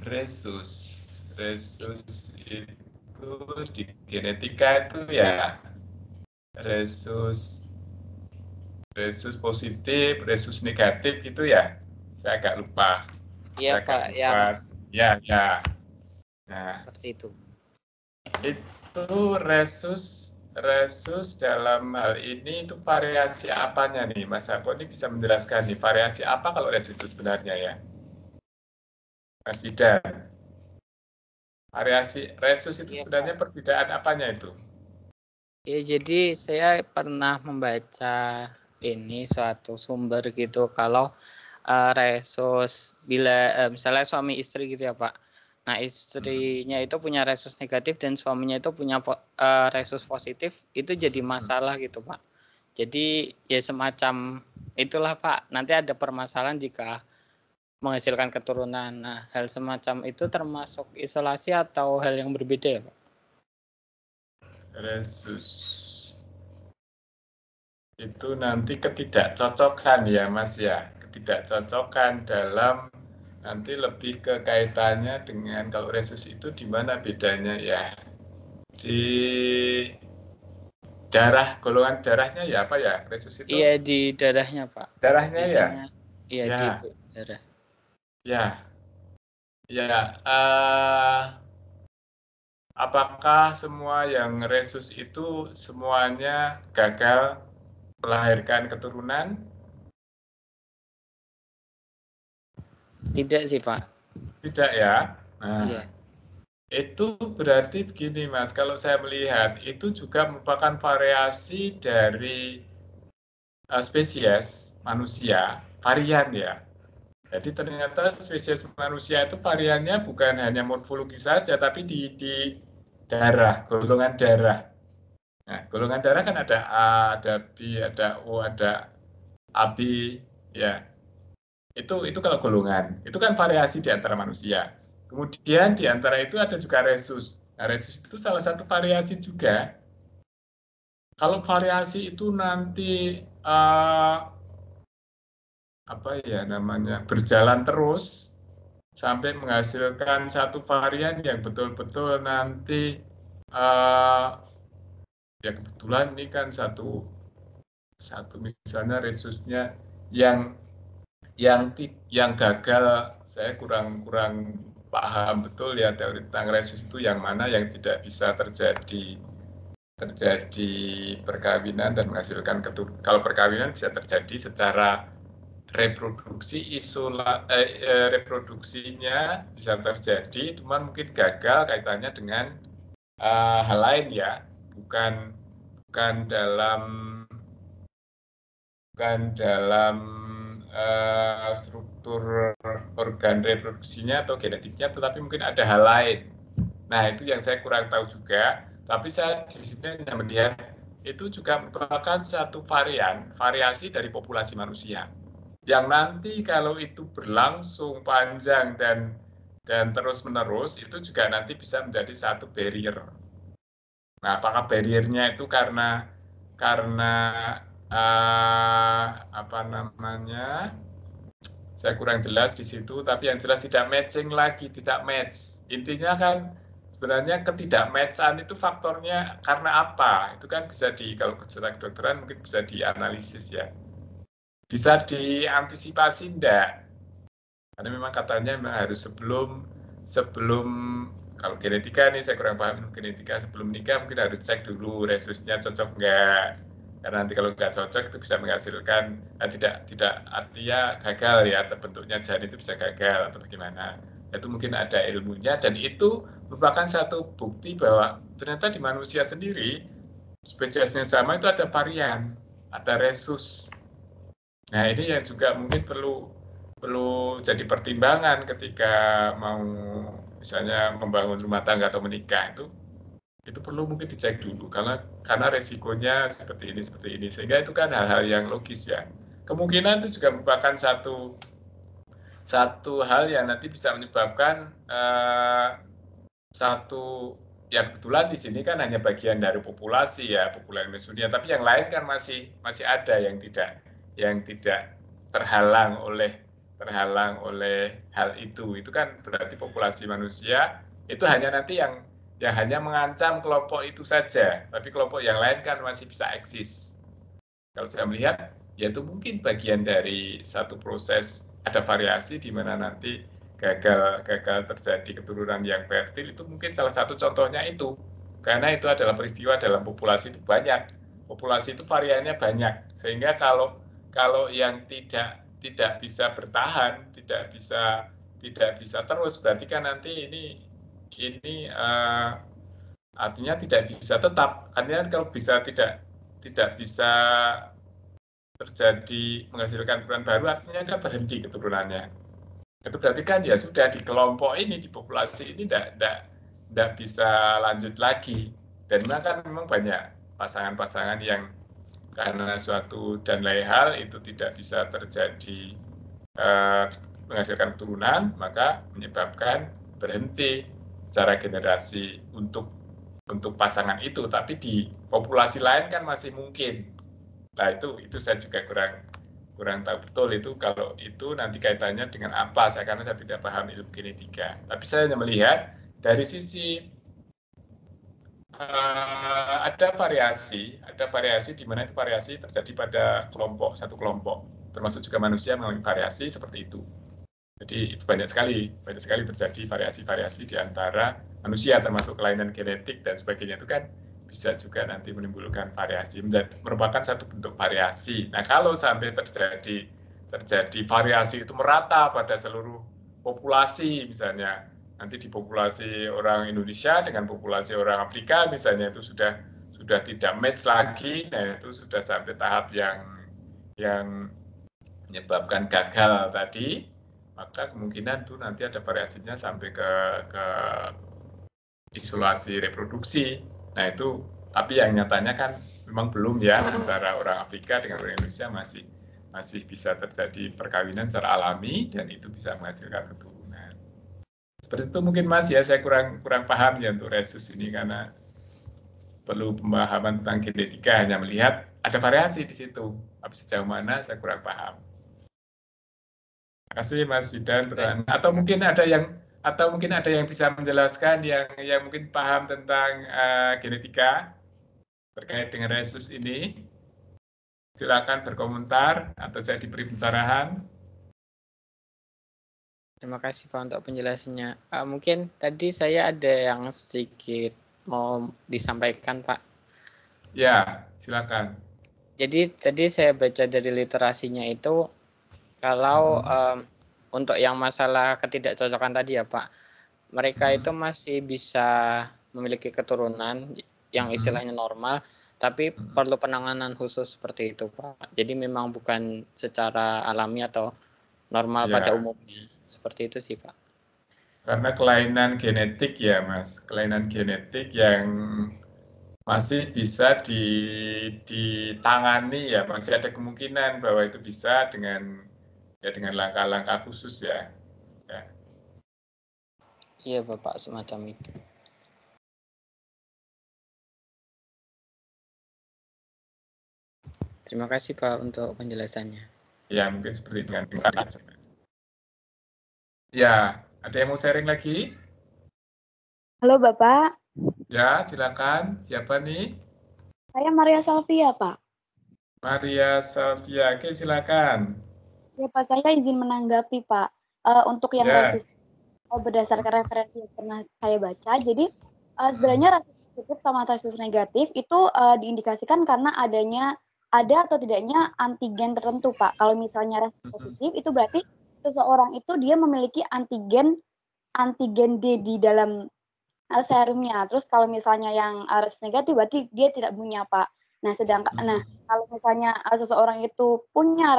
Resus itu di genetika itu ya resus positif, resus negatif itu ya, saya agak lupa. Iya Pak, ya. Nah, seperti itu. Itu resus dalam hal ini itu variasi apanya nih, Mas Sapo ini bisa menjelaskan nih variasi apa kalau resus itu sebenarnya ya, Mas Zidan? Variasi resus itu sebenarnya perbedaan apanya itu? Ya, jadi saya pernah membaca ini suatu sumber gitu kalau resus bila misalnya suami istri gitu ya Pak. Nah, istrinya itu punya resus negatif dan suaminya itu punya resus positif, itu jadi masalah gitu Pak. Jadi ya semacam itulah Pak, nanti ada permasalahan jika menghasilkan keturunan. Nah, hal semacam itu termasuk isolasi atau hal yang berbeda ya Pak? Resus itu nanti ketidakcocokan ya Mas ya, ketidakcocokan dalam nanti lebih ke kaitannya dengan kalau resus itu di mana bedanya ya, di darah, golongan darahnya ya apa ya resus itu? Iya di darahnya Pak. Darahnya biasanya, ya? Iya ya. Di darah. Ya, apakah semua yang resus itu semuanya gagal melahirkan keturunan? Tidak sih, Pak. Tidak ya. Nah, Iya. itu berarti begini, Mas. Kalau saya melihat, itu juga merupakan variasi dari spesies manusia, varian ya. Jadi ternyata spesies manusia itu variannya bukan hanya morfologi saja, tapi di darah, golongan darah. Nah, golongan darah kan ada A, ada B, ada O, ada AB, ya. Itu kalau golongan. Itu kan variasi di antara manusia. Kemudian di antara itu ada juga resus. Nah, resus itu salah satu variasi juga. Kalau variasi itu nanti apa ya namanya, berjalan terus sampai menghasilkan satu varian yang betul-betul nanti ya kebetulan ini kan satu misalnya resusnya yang gagal, saya kurang paham betul ya teori tentang resus itu yang mana yang tidak bisa terjadi perkawinan dan menghasilkan keturunan. Kalau perkawinan bisa terjadi secara reproduksi reproduksinya bisa terjadi, cuman mungkin gagal kaitannya dengan hal lain ya, bukan dalam struktur organ reproduksinya atau genetiknya, tetapi mungkin ada hal lain. Nah, itu yang saya kurang tahu juga, tapi saya di sini hanya melihat itu juga merupakan satu variasi dari populasi manusia. Yang nanti kalau itu berlangsung panjang dan terus-menerus, itu juga nanti bisa menjadi satu barrier. Nah, apakah barriernya itu karena apa namanya? Saya kurang jelas di situ, tapi yang jelas tidak matching lagi, tidak match. Intinya kan sebenarnya ketidakmatchan itu faktornya karena apa? Itu kan bisa kalau secara kedokteran mungkin bisa dianalisis ya. Bisa diantisipasi enggak? Karena memang katanya memang harus sebelum kalau genetika nih saya kurang paham genetika, sebelum nikah mungkin harus cek dulu resusnya cocok enggak. Karena nanti kalau nggak cocok itu bisa menghasilkan tidak artinya gagal ya, terbentuknya janin itu bisa gagal atau bagaimana. Itu mungkin ada ilmunya dan itu merupakan satu bukti bahwa ternyata di manusia sendiri spesiesnya sama itu ada varian, ada resus. Nah, ini yang juga mungkin perlu jadi pertimbangan ketika mau misalnya membangun rumah tangga atau menikah, itu perlu mungkin dicek dulu karena resikonya seperti ini sehingga itu kan hal-hal yang logis ya. Kemungkinan itu juga merupakan satu hal yang nanti bisa menyebabkan satu ya kebetulan di sini kan hanya bagian dari populasi ya, populasi dunia, tapi yang lain kan masih ada yang tidak terhalang oleh hal itu kan berarti populasi manusia itu hanya nanti yang hanya mengancam kelompok itu saja, tapi kelompok yang lain kan masih bisa eksis. Kalau saya melihat, ya itu mungkin bagian dari satu proses, ada variasi di mana nanti gagal terjadi keturunan yang fertil, itu mungkin salah satu contohnya itu. Karena itu adalah peristiwa dalam populasi itu banyak. Populasi itu variannya banyak, sehingga kalau yang tidak bisa bertahan, tidak bisa terus, berarti kan nanti ini artinya tidak bisa tetap. Karena kalau tidak bisa terjadi menghasilkan keturunan baru, artinya kan berhenti keturunannya. Itu berarti kan ya sudah di kelompok ini, di populasi ini tidak bisa lanjut lagi. Dan memang banyak pasangan-pasangan yang karena suatu dan lain hal itu tidak bisa terjadi menghasilkan keturunan, maka menyebabkan berhenti secara generasi untuk pasangan itu, tapi di populasi lain kan masih mungkin. Nah, itu saya juga kurang tahu betul itu kalau itu nanti kaitannya dengan apa, karena saya tidak paham ilmu genetika. Tapi saya hanya melihat dari sisi ada variasi di mana itu variasi terjadi pada satu kelompok, termasuk juga manusia mengalami variasi seperti itu. Jadi banyak sekali terjadi variasi-variasi di antara manusia, termasuk kelainan genetik dan sebagainya itu kan bisa juga nanti menimbulkan variasi, merupakan satu bentuk variasi. Nah, kalau sampai terjadi variasi itu merata pada seluruh populasi, misalnya nanti di populasi orang Indonesia dengan populasi orang Afrika misalnya itu sudah tidak match lagi, nah itu sudah sampai tahap yang menyebabkan gagal tadi, maka kemungkinan tuh nanti ada variasinya sampai ke isolasi reproduksi. Nah itu, tapi yang nyatanya kan memang belum ya, antara orang Afrika dengan orang Indonesia masih bisa terjadi perkawinan secara alami dan itu bisa menghasilkan keturunan. Seperti itu mungkin Mas ya, saya kurang paham ya untuk resus ini karena perlu pemahaman tentang genetika, hanya melihat ada variasi di situ. Tapi sejauh mana saya kurang paham. Terima kasih Mas Zidan. Atau mungkin ada yang bisa menjelaskan yang mungkin paham tentang genetika terkait dengan resus ini. Silakan berkomentar atau saya diberi pencerahan. Terima kasih Pak untuk penjelasannya. Mungkin tadi saya ada yang sedikit mau disampaikan Pak. Ya, silakan. Jadi tadi saya baca dari literasinya itu kalau untuk yang masalah ketidakcocokan tadi ya Pak, mereka itu masih bisa memiliki keturunan yang istilahnya normal, tapi perlu penanganan khusus seperti itu Pak. Jadi memang bukan secara alami atau normal pada umumnya. Seperti itu sih Pak. Karena kelainan genetik ya Mas, kelainan genetik yang masih bisa ditangani ya, masih ada kemungkinan bahwa itu bisa dengan langkah-langkah khusus ya. Iya Bapak, semacam itu. Terima kasih Pak untuk penjelasannya. Ya mungkin seperti dengan ya, ada yang mau sharing lagi? Halo Bapak. Ya, silakan. Siapa nih? Saya Maria Salvia, Pak. Maria Salvia, oke silakan. Ya Pak, saya izin menanggapi Pak. Untuk yang resus berdasarkan referensi yang pernah saya baca, jadi sebenarnya resus positif sama resus negatif itu diindikasikan karena ada atau tidaknya antigen tertentu Pak. Kalau misalnya resus positif itu berarti seseorang itu dia memiliki antigen D di dalam serumnya. Terus kalau misalnya yang resus negatif berarti dia tidak punya Pak. Nah, kalau misalnya seseorang itu punya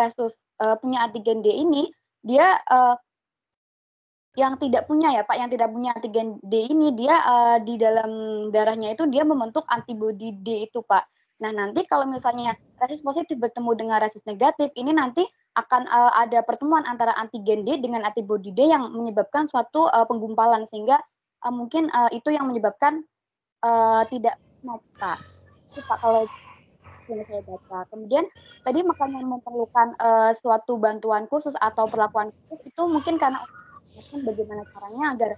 antigen D ini, dia yang tidak punya ya Pak, yang tidak punya antigen D ini, dia di dalam darahnya itu dia membentuk antibodi D itu Pak. Nah, nanti kalau misalnya resus positif bertemu dengan resus negatif, ini nanti akan ada pertemuan antara antigen D dengan antibodi D yang menyebabkan suatu penggumpalan, sehingga mungkin itu yang menyebabkan tidak match Pak. Itu Pak kalau yang saya baca. Kemudian tadi makanya memerlukan suatu bantuan khusus atau perlakuan khusus itu mungkin karena bagaimana caranya agar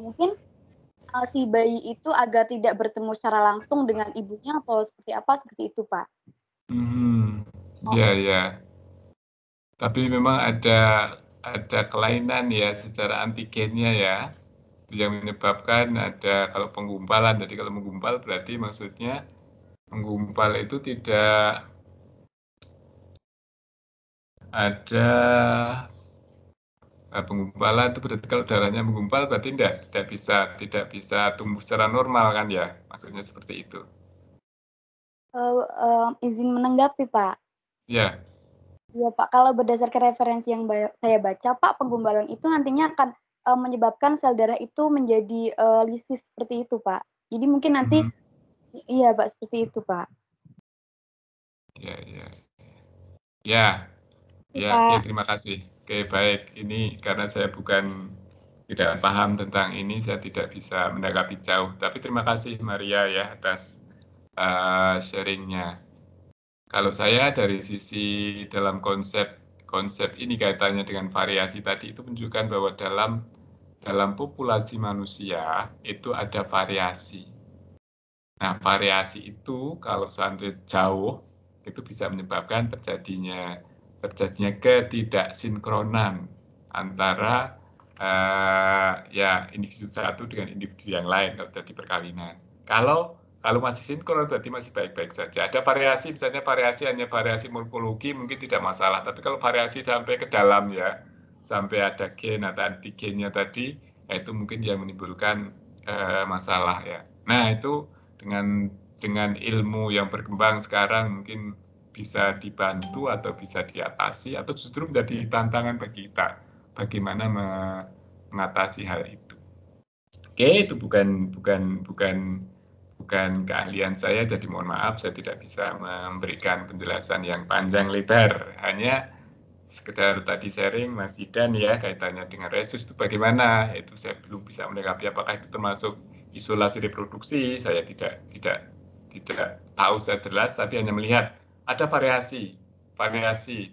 mungkin si bayi itu agar tidak bertemu secara langsung dengan ibunya atau seperti itu Pak. Ya. Tapi memang ada kelainan ya secara antigennya ya, yang menyebabkan ada kalau penggumpalan. Jadi kalau menggumpal berarti maksudnya menggumpal itu tidak ada penggumpalan itu berarti kalau darahnya menggumpal berarti tidak bisa tumbuh secara normal kan ya, maksudnya seperti itu. Izin menanggapi Pak. Ya. Iya Pak, kalau berdasarkan referensi yang saya baca Pak, penggumpalan itu nantinya akan menyebabkan sel darah itu menjadi lisis seperti itu Pak. Jadi mungkin nanti iya Pak, seperti itu Pak. Ya, terima kasih. Oke, baik. Ini karena saya tidak paham tentang ini, saya tidak bisa menanggapi jauh. Tapi terima kasih Maria ya atas sharingnya. Kalau saya dari sisi dalam konsep ini kaitannya dengan variasi tadi itu menunjukkan bahwa dalam populasi manusia itu ada variasi. Nah, variasi itu kalau sampai jauh itu bisa menyebabkan terjadinya ketidaksinkronan antara ya individu satu dengan individu yang lain kalau terjadi perkawinan. Kalau masih sinkron berarti masih baik-baik saja. Ada variasi, misalnya hanya variasi morfologi mungkin tidak masalah. Tapi kalau variasi sampai ke dalam ya, sampai ada gen atau antigennya tadi, itu mungkin yang menimbulkan masalah ya. Nah itu dengan ilmu yang berkembang sekarang mungkin bisa dibantu atau bisa diatasi atau justru menjadi tantangan bagi kita bagaimana mengatasi hal itu. Oke, itu bukan keahlian saya, jadi mohon maaf saya tidak bisa memberikan penjelasan yang panjang lebar. Hanya sekedar tadi sharing Mas Idan ya kaitannya dengan resus itu bagaimana? Itu saya belum bisa menanggapi apakah itu termasuk isolasi reproduksi. Saya tidak tahu secara jelas, tapi hanya melihat ada variasi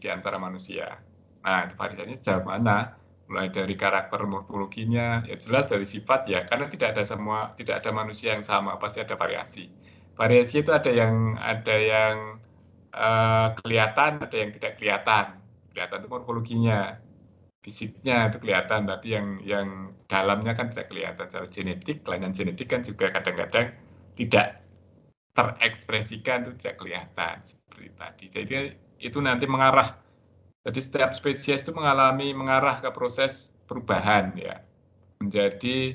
di antara manusia. Nah, itu variasinya sejauh mana? Mulai dari karakter morfologinya, ya jelas dari sifat ya, karena tidak ada manusia yang sama, pasti ada variasi. Variasi itu ada yang kelihatan, ada yang tidak kelihatan. Kelihatan itu morfologinya, fisiknya itu kelihatan, tapi yang dalamnya kan tidak kelihatan. Secara genetik, kelainan genetik kan juga kadang-kadang tidak terekspresikan, itu tidak kelihatan seperti tadi. Jadi itu nanti mengarah. Jadi setiap spesies itu mengarah ke proses perubahan ya, menjadi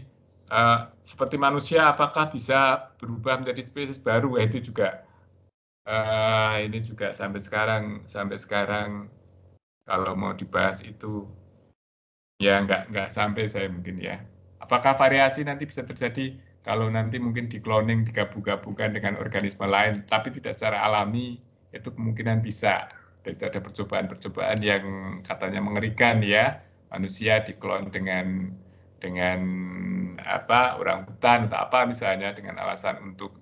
seperti manusia. Apakah bisa berubah menjadi spesies baru? Itu juga ini juga sampai sekarang kalau mau dibahas itu ya nggak sampai saya mungkin ya. Apakah variasi nanti bisa terjadi kalau nanti mungkin di cloning digabung-gabungkan dengan organisme lain, tapi tidak secara alami, itu kemungkinan bisa. Itu ada percobaan yang katanya mengerikan ya, manusia diklon dengan orangutan atau apa misalnya dengan alasan untuk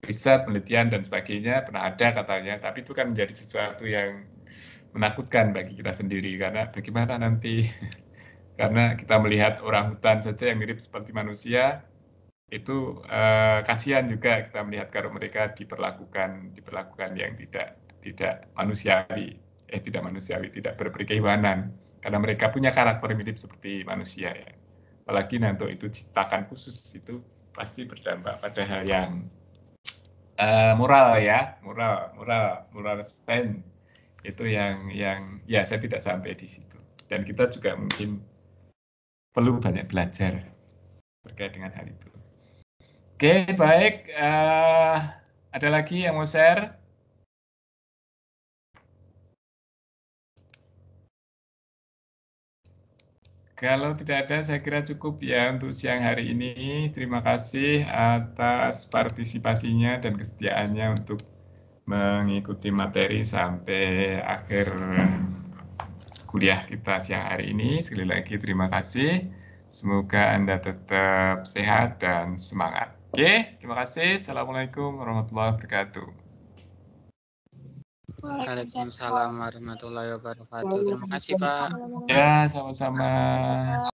riset, penelitian dan sebagainya, pernah ada katanya, tapi itu kan menjadi sesuatu yang menakutkan bagi kita sendiri karena bagaimana nanti karena kita melihat orangutan saja yang mirip seperti manusia itu kasihan juga kita melihat kalau mereka diperlakukan yang tidak manusiawi, tidak berkehidupan karena mereka punya karakter mirip seperti manusia ya. Apalagi nanti itu diciptakan khusus itu pasti berdampak pada hal yang moral ya, moral stand itu yang ya saya tidak sampai di situ. Dan kita juga mungkin perlu banyak belajar terkait dengan hal itu. Oke, baik. Ada lagi yang mau share? Kalau tidak ada, saya kira cukup ya untuk siang hari ini. Terima kasih atas partisipasinya dan kesediaannya untuk mengikuti materi sampai akhir kuliah kita siang hari ini. Sekali lagi terima kasih. Semoga Anda tetap sehat dan semangat. Oke, terima kasih. Assalamualaikum warahmatullahi wabarakatuh. Waalaikumsalam warahmatullahi wabarakatuh. Terima kasih Pak. Ya, sama-sama.